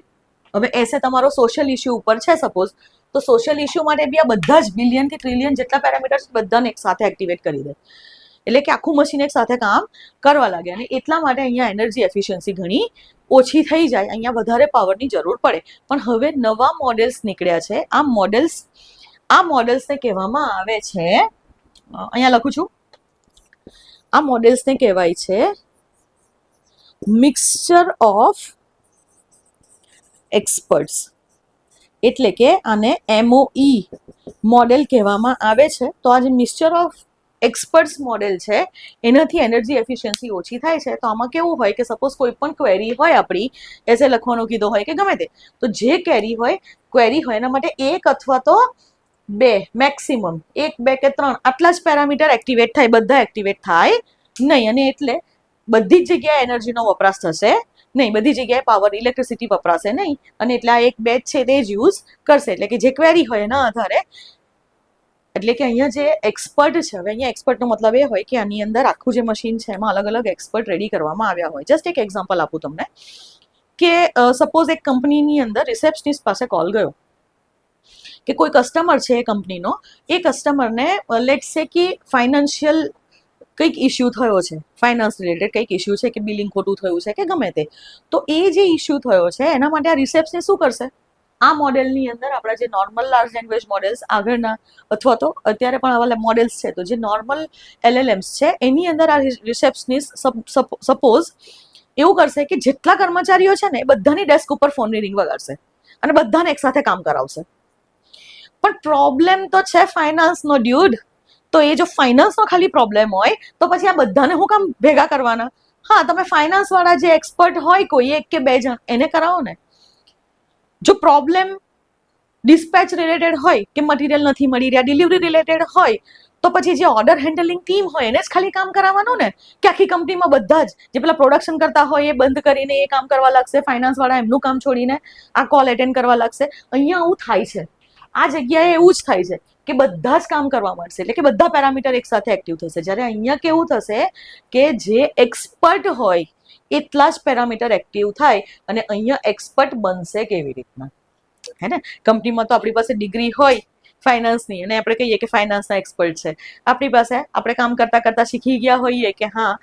હવે એસે તમારો સોશિયલ ઇશ્યુ ઉપર છે સપોઝ, તો સોશિયલ ઇશ્યુ માટે બી આ બધા જ બિલિયન થી ટ્રિલિયન જેટલા પેરામીટર્સ બધાને એક સાથે એક્ટિવેટ કરી દે, એટલે કે આખું મશીન એક સાથે કામ કરવા લાગે. અને એટલા માટે અહીંયા એનર્જી એફિશિયન્સી ઘણી ઓછી થઈ જાય, અહીંયા વધારે પાવરની જરૂર પડે. પણ હવે નવા મોડેલ્સ નીકળ્યા છે. આ મોડેલ્સને કહેવામાં આવે છે, અહીંયા લખું છું, આ મોડેલ્સને કહેવાય છે મિક્સચર ઓફ એક્સપર્ટ્સ, એટલે કે આને MOE મોડેલ કહેવામાં આવે છે. તો આ જે મિક્સચર ઓફ એક્સપર્ટ્સ મોડેલ છે એનાથી એનર્જી એફિશિયન્સી ઓછી થાય છે. તો આમાં કેવું હોય કે સપોઝ કોઈ પણ ક્વેરી હોય આપણી, એસે લખવાનું કીધું હોય કે ગમે તે, તો જે ક્વેરી હોય એના માટે એક અથવા તો બે, મેક્સિમમ 1, 2 કે 3 આટલા જ પેરામીટર એક્ટિવેટ થાય, બધા એક્ટિવેટ થાય નહીં. અને એટલે બધી જ જગ્યાએ એનર્જીનો વપરાશ થશે નહીં, બધી જગ્યાએ પાવર ઇલેક્ટ્રિસિટી વપરાશે નહીં. અને એટલે આ એક બે છે તે જ યુઝ કરશે, એટલે કે જે ક્વેરી હોય એના આધારે. એટલે કે અહીંયા જે એક્સપર્ટ છે, હવે અહીંયા એક્સપર્ટનો મતલબ એ હોય કે આની અંદર આખું જે મશીન છે એમાં અલગ અલગ એક્સપર્ટ રેડી કરવામાં આવ્યા હોય. જસ્ટ એક એક્ઝામ્પલ આપું તમને કે સપોઝ એક કંપનીની અંદર રિસેપ્શનિસ્ટ પાસે કોલ ગયો કે કોઈ કસ્ટમર છે એ કંપનીનો, એ કસ્ટમરને લેટ્સ સે કે ફાઇનાન્શિયલ કંઈક ઇસ્યુ થયો છે, ફાઇનાન્સ રિલેટેડ કંઈક ઇસ્યુ છે કે બિલિંગ ખોટું થયું છે કે ગમે તે. તો એ જે ઇસ્યુ થયો છે એના માટે આ રિસેપ્શનિસ્ટ શું કરશે? આ મોડેલની અંદર આપણા જે નોર્મલ લાર્જ લેંગ્વેજ મોડેલ્સ આગળના અથવા તો અત્યારે પણ આવા મોડેલ્સ છે, તો જે નોર્મલ LLMs છે એની અંદર આ રિસેપ્શનિસ્ટ સપોઝ એવું કરશે કે જેટલા કર્મચારીઓ છે ને એ બધાની ડેસ્ક ઉપર ફોનની રિંગ વગાડશે અને બધાને એક સાથે કામ કરાવશે. પણ પ્રોબ્લેમ તો છે ફાઇનાન્સનો ડ્યુડ. તો એ જો ફાઇનાન્સનો ખાલી પ્રોબ્લેમ હોય તો પછી આ બધાને હું કામ ભેગા કરવાના? હા, તમે ફાઇનાન્સ વાળા જે એક્સપર્ટ હોય કોઈ એક કે બે જણ એને કરાવો ને. જો પ્રોબ્લેમ ડિસ્પેચ રિલેટેડ હોય કે મટીરિયલ નથી મળી રહ્યા, ડિલિવરી રિલેટેડ હોય, તો પછી જે ઓર્ડર હેન્ડલિંગ ટીમ હોય એને જ ખાલી કામ કરાવવાનું ને, કે આખી કંપનીમાં બધા જ જે પેલા પ્રોડક્શન કરતા હોય એ બંધ કરીને એ કામ કરવા લાગશે, ફાઇનાન્સ વાળા એમનું કામ છોડીને આ કોલ એટેન્ડ કરવા લાગશે. અહીંયા આવું થાય છે, આ જગ્યાએ એવું જ થાય છે કે બધા જ કામ કરવા મળશે, એટલે કે બધા પેરામીટર એક સાથે એક્ટિવ થશે. જ્યારે અહીંયા કેવું થશે કે જે એક્સપર્ટ હોય એટલા જ પેરામીટર એક્ટિવ થાય. અને અહીંયા એક્સપર્ટ બનશે કેવી રીતના? હે ને, કંપનીમાં તો આપણી પાસે ડિગ્રી હોય ફાઇનાન્સની અને આપણે કહીએ કે ફાઇનાન્સના એક્સપર્ટ છે, આપણી પાસે આપણે કામ કરતા કરતા શીખી ગયા હોઈએ કે હા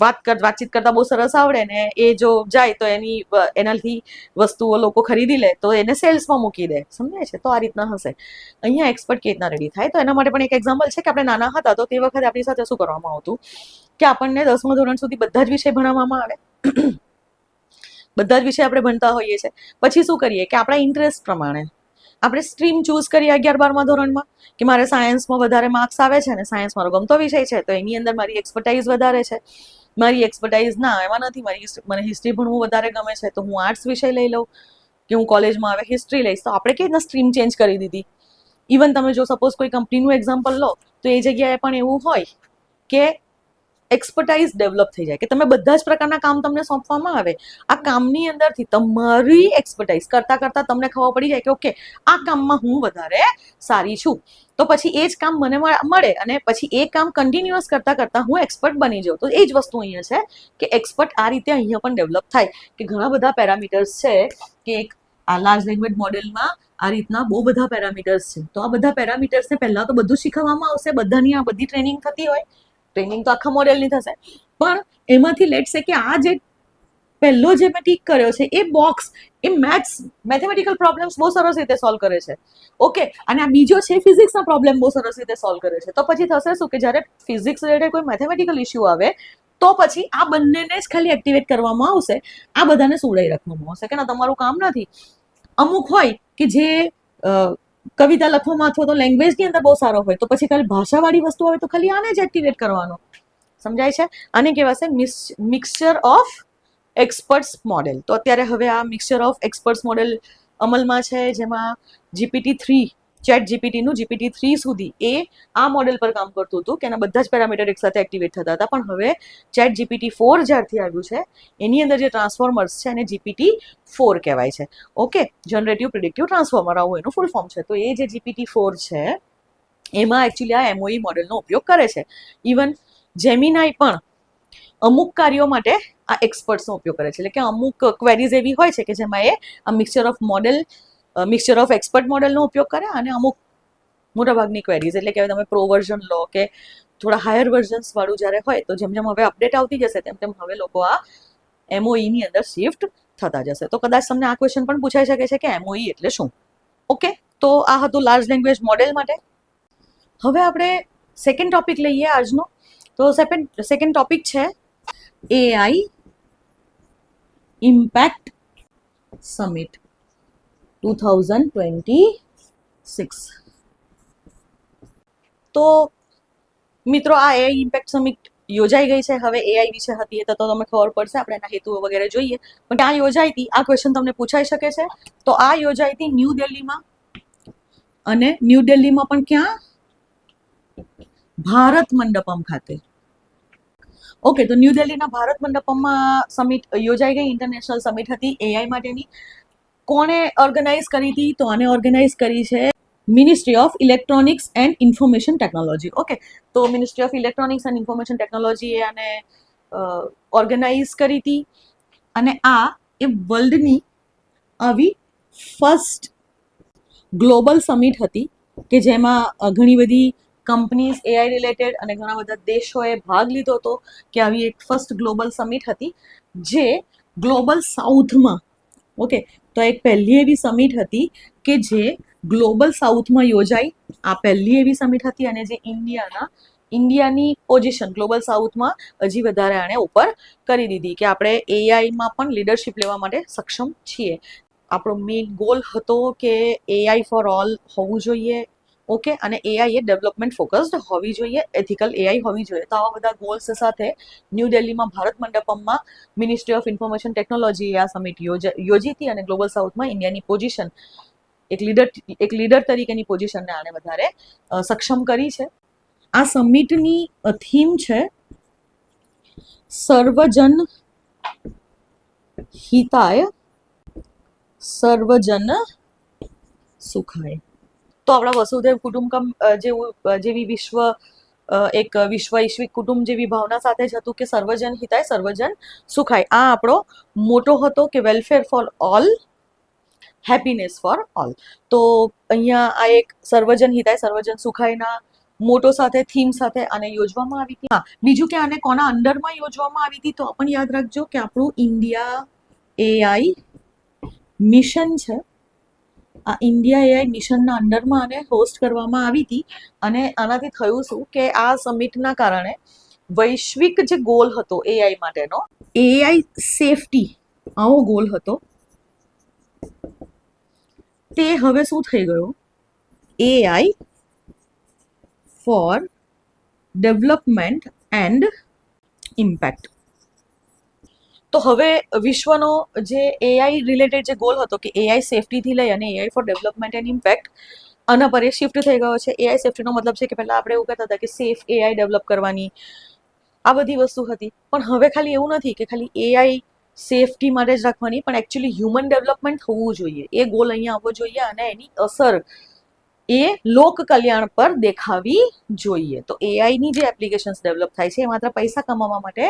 વાતચીત કરતા બહુ સરસ આવડે ને એ જો જાય તો એનાથી વસ્તુઓ લોકો ખરીદી લે તો એને સેલ્સમાં મૂકી દે, સમજાય છે? તો આ રીતના હશે. અહીંયા એક્સપર્ટ કેવી રીતના રેડી થાય? તો એના માટે પણ એક એક્ઝામ્પલ છે કે આપણે નાના હતા તો તે વખતે આપણી સાથે શું કરવામાં આવતું કે આપણને 10મા ધોરણ સુધી બધા જ વિષય ભણાવવામાં આવે, બધા જ વિષય આપણે ભણતા હોઈએ છીએ. પછી શું કરીએ કે આપણા ઇન્ટરેસ્ટ પ્રમાણે આપણે સ્ટ્રીમ ચૂઝ કરીએ 11-12મા ધોરણમાં કે મારે સાયન્સમાં વધારે માર્ક્સ આવે છે ને સાયન્સ મારો ગમતો વિષય છે, તો એની અંદર મારી એક્સપર્ટાઇઝ વધારે છે. મારી એક્સપર્ટાઇઝ ના એમાં નથી, મને હિસ્ટ્રી ભણવું વધારે ગમે છે તો હું આર્ટ્સ વિષય લઈ લઉં, કે હું કોલેજમાં આવે હિસ્ટ્રી લઈશ. તો આપણે કેવી રીતના સ્ટ્રીમ ચેન્જ કરી દીધી. ઇવન તમે જો સપોઝ કોઈ કંપનીનું એક્ઝામ્પલ લો તો એ જગ્યાએ પણ એવું હોય કે એક્સપર્ટાઇઝ ડેવલપ થઈ જાય કે તમે બધા જ પ્રકારના કામ તમને સોંપવામાં આવે, આ કામની અંદરથી તમારી એક્સપર્ટાઇઝ કરતા કરતા તમને ખબર પડી જાય કે ઓકે આ કામમાં હું વધારે સારી છું, તો પછી એ જ કામ મને મળે અને પછી એ કામ કન્ટિન્યુઅસ કરતા કરતા હું એક્સપર્ટ બની જાઉં. તો એ જ વસ્તુ અહીંયા છે કે એક્સપર્ટ આ રીતે અહીંયા પણ ડેવલપ થાય કે ઘણા બધા પેરામીટર્સ છે કે એક આ લાર્જ લેંગ્વેજ મોડેલમાં આ રીતના બહુ બધા પેરામીટર્સ છે. તો આ બધા પેરામીટર્સને પહેલા તો બધું શીખવવામાં આવશે, બધાની આ બધી ટ્રેનિંગ થતી હોય. ટ્રેનિંગ તો આખા મોડેલની થશે, પણ એમાંથી લેટ સે કે આ જે પહેલો જે મેં ટીક કર્યો છે એ બોક્સ એ મેથેમેટિકલ પ્રોબ્લેમ્સ બહુ સરસ રીતે સોલ્વ કરે છે, ઓકે, અને આ બીજો છે ફિઝિક્સના પ્રોબ્લેમ બહુ સરસ રીતે સોલ્વ કરે છે. તો પછી થશે શું કે જ્યારે ફિઝિક્સ રિલેટેડ કોઈ મેથેમેટિકલ ઇશ્યુ આવે તો પછી આ બંનેને જ ખાલી એક્ટિવેટ કરવામાં આવશે, આ બધાને સુડાઈ રાખવામાં આવશે કે ના તમારું કામ નથી. અમુક હોય કે જે કવિતા લખવામાં અથવા તો લેંગ્વેજની અંદર બહુ સારો હોય તો પછી ખાલી ભાષાવાળી વસ્તુ આવે તો ખાલી આને જ એક્ટિવેટ કરવાનો, સમજાય છે? આને કહેવાશે મિક્સચર ઓફ એક્સપર્ટ્સ મોડેલ. તો અત્યારે હવે આ મિક્સચર ઓફ એક્સપર્ટ્સ મોડેલ અમલમાં છે, જેમાં GPT-3 ચેટ જીપીટીનું GPT-3 સુધી એ આ મોડેલ પર કામ કરતું હતું કે એના બધા જ પેરામીટર એક સાથે એક્ટિવેટ થતા હતા, પણ હવે ચેટ GPT-4 જ્યારથી આવ્યું છે એની અંદર જે ટ્રાન્સફોર્મર્સ છે એને GPT-4 કહેવાય છે. ઓકે, જનરેટિવ પ્રિડિક્ટિવ ટ્રાન્સફોર્મર આવું એનું ફૂલ ફોર્મ છે. તો એ જે GPT-4 છે એમાં એકચ્યુઅલી આ MOE મોડેલનો ઉપયોગ કરે છે. ઇવન જેમિનાઈ પણ અમુક કાર્યો માટે આ એક્સપર્ટ્સનો ઉપયોગ કરે છે. એટલે કે અમુક ક્વેરીઝ એવી હોય છે કે જેમાં એ આ મિક્સચર ઓફ એક્સપર્ટ મોડેલનો ઉપયોગ કરે, અને અમુક મોટાભાગની ક્વેરીઝ એટલે કે તમે પ્રો વર્ઝન લો કે થોડા હાયર વર્ઝન્સ વાળું જ્યારે હોય તો જેમ જેમ હવે અપડેટ આવતી જશે તેમ તેમ હવે લોકો આ MOE ની અંદર શિફ્ટ થતા જશે. તો કદાચ તમને આ ક્વેશ્ચન પણ પૂછાઈ શકે છે કે MOE એટલે શું. ઓકે, તો આ હતું લાર્જ લેંગ્વેજ મોડેલ માટે. હવે આપણે સેકન્ડ ટોપિક લઈએ આજનો. તો સેકન્ડ ટોપિક છે AI ઇમ્પેક્ટ સમિટ 2026. તો મિત્રો આ AI ઇમ્પેક્ટ સમિટ યોજાઈ ગઈ છે. હવે AI વિશે હતી એ તો તમને ખબર પડશે, આપણે એના હેતુઓ વગેરે જોઈએ. પણ ક્યાં યોજાઈ હતી આ ક્વેશ્ચન તમને પૂછાઈ શકે છે. તો આ યોજાઈ હતી ન્યૂ દિલ્હીમાં, અને ન્યૂ દિલ્હીમાં પણ ક્યાં? ભારત મંડપમ ખાતે. ઓકે, તો ન્યૂ દિલ્હીના ભારત મંડપમમાં સમિટ યોજાઈ ગઈ. ઇન્ટરનેશનલ સમિટ હતી AI માટેની. કોણે ઓર્ગેનાઇઝ કરી હતી? તો આને ઓર્ગેનાઇઝ કરી છે ministry of electronics and information technology. Okay, તો ministry of electronics and information technology એ આને ઓર્ગેનાઇઝ કરી હતી. અને આ એ વર્લ્ડની આવી ફર્સ્ટ ગ્લોબલ સમિટ હતી કે જેમાં ઘણી બધી કંપનીઝ AI રિલેટેડ અને ઘણા બધા દેશોએ ભાગ લીધો હતો. કે આવી એક ફર્સ્ટ ગ્લોબલ સમિટ હતી જે ગ્લોબલ સાઉથમાં, ઓકે, તો એક પહેલી એવી સમિટ હતી કે જે ગ્લોબલ સાઉથમાં યોજાઈ. આ પહેલી એવી સમિટ હતી અને જે ઇન્ડિયાની પોઝિશન ગ્લોબલ સાઉથમાં હજી વધારે આણે ઉપર કરી દીધી કે આપણે AIમાં પણ લીડરશિપ લેવા માટે સક્ષમ છીએ. આપણો મેઇન ગોલ હતો કે AI ફોર ઓલ હોવું જોઈએ. ઓકે, અને AI એ ડેવલપમેન્ટ ફોકસ્ડ હોવી જોઈએ, એથિકલ AI હોવી જોઈએ. તો આવા બધા ગોલ્સ સાથે ન્યૂ દિલ્હીમાં ભારત મંડપમમાં મિનિસ્ટ્રી ઓફ ઇન્ફોર્મેશન ટેકનોલોજીએ આ સમિટ યોજી હતી અને ગ્લોબલ સાઉથમાં ઇન્ડિયાની પોઝિશન એક લીડર તરીકેની પોઝિશનને આને વધારે સક્ષમ કરી છે. આ સમિટની થીમ છે સર્વજન હિતાય સર્વજન સુખાય. તો આપણા વસુધૈવ કુટુંબકમ જેવી વૈશ્વિક કુટુંબ જેવી ભાવના સાથે જ હતું કે સર્વજન હિતાય સર્વજન સુખાય. આ આપણો મોટો હતો કે welfare for all, happiness for all. તો અહીંયા આ એક સર્વજન હિતાય સર્વજન સુખાયના મોટો સાથે થીમ સાથે આને યોજવામાં આવી હતી. હા, બીજું કે આને કોના અંડરમાં યોજવામાં આવી હતી તો પણ યાદ રાખજો કે આપણું ઇન્ડિયા AI મિશન છે. આ ઇન્ડિયા AI મિશનના અંડરમાં આને હોસ્ટ કરવામાં આવી હતી. અને આનાથી થયું શું કે આ સમિટના કારણે વૈશ્વિક જે ગોલ હતો AI માટેનો, AI સેફટી આવો ગોલ હતો, તે હવે શું થઈ ગયો? AI four development and impact. તો હવે વિશ્વનો જે AI રિલેટેડ જે ગોલ હતો કે AI સેફટીથી લઈ અને AI four development and impact, આના પર એ શિફ્ટ થઈ ગયો છે. AI સેફટીનો મતલબ છે કે પહેલાં આપણે એવું કહેતા હતા કે સેફ AI ડેવલપ કરવાની, આ બધી વસ્તુ હતી. પણ હવે ખાલી એવું નથી કે ખાલી AI સેફટી માટે જ રાખવાની, પણ એકચ્યુઅલી હ્યુમન ડેવલપમેન્ટ થવું જોઈએ. એ ગોલ અહીંયા આવવો જોઈએ અને એની અસર એ લોક કલ્યાણ પર દેખાવી જોઈએ. તો AIની જે એપ્લિકેશન્સ ડેવલપ થાય છે એ માત્ર પૈસા કમાવા માટે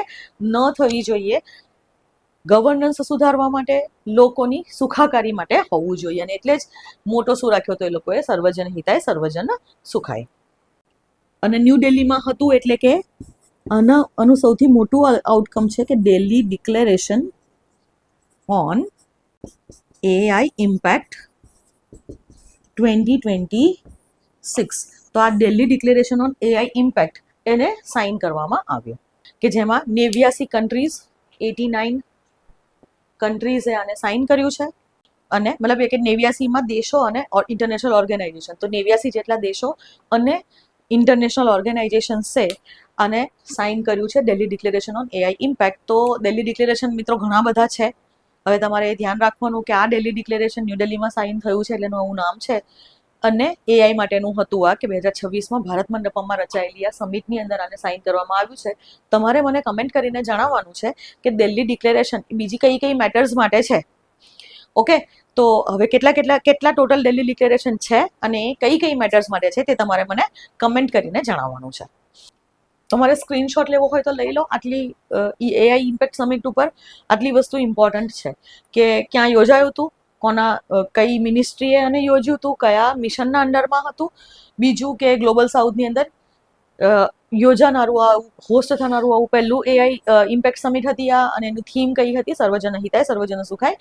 ન થવી જોઈએ, ગવર્નન્સ સુધારવા માટે, લોકોની સુખાકારી માટે હોવું જોઈએ. અને એટલે જ મોટો શું રાખ્યો તો એ લોકોએ સર્વજન હિતાય સર્વજન સુખાય. અને ન્યૂ દિલ્હીમાં હતું એટલે કે આનું સૌથી મોટું આઉટકમ છે કે Delhi declaration on AI impact 2026. તો આ Delhi declaration on AI impact એને સાઇન કરવામાં આવ્યો કે જેમાં 89 કન્ટ્રીઝ 89 કન્ટ્રીઝે આને સાઇન કર્યું છે. અને મતલબ કે 89માં દેશો અને ઇન્ટરનેશનલ ઓર્ગેનાઇઝેશન, તો 89 જેટલા દેશો અને ઇન્ટરનેશનલ ઓર્ગેનાઇઝેશન્સ છે આને સાઇન કર્યું છે Delhi declaration on AI impact. તો દિલ્હી ડિક્લેરેશન મિત્રો ઘણા બધા છે. હવે તમારે એ ધ્યાન રાખવાનું કે આ દિલ્હી ડિક્લેરેશન ન્યૂ દિલ્હીમાં સાઇન થયું છે એટલે એનું આવું નામ છે. અને એઆઈ માટેનું હતું આ કે 2026માં ભારત મંડપમાં રચાયેલી આ સમિટની અંદર આને સાઇન કરવામાં આવ્યું છે. તમારે મને કમેન્ટ કરીને જણાવવાનું છે કે દિલ્હી ડિક્લેરેશન બીજી કઈ કઈ મેટર્સ માટે છે. ઓકે, તો હવે કેટલા ટોટલ દિલ્હી ડિક્લેરેશન છે અને કઈ કઈ મેટર્સ માટે છે તે તમારે મને કમેન્ટ કરીને જણાવવાનું છે. તમારે સ્ક્રીનશોટ લેવો હોય તો લઈ લો. આટલી એઆઈ ઇમ્પેક્ટ સમિટ ઉપર આટલી વસ્તુ ઇમ્પોર્ટન્ટ છે કે ક્યાં યોજાયું હતું, કઈ મિનિસ્ટ્રીએ અને યોજ્યું હતું, કયા મિશનના અંડરમાં હતું. બીજું કે ગ્લોબલ સાઉથની અંદર યોજાનારું આવું હોસ્ટ થનારું આવું પહેલું એઆઈ ઇમ્પેક્ટ સમિટ હતી આ, અને એની થીમ કઈ હતી, સર્વજન હિતાય સર્વજન સુખાય.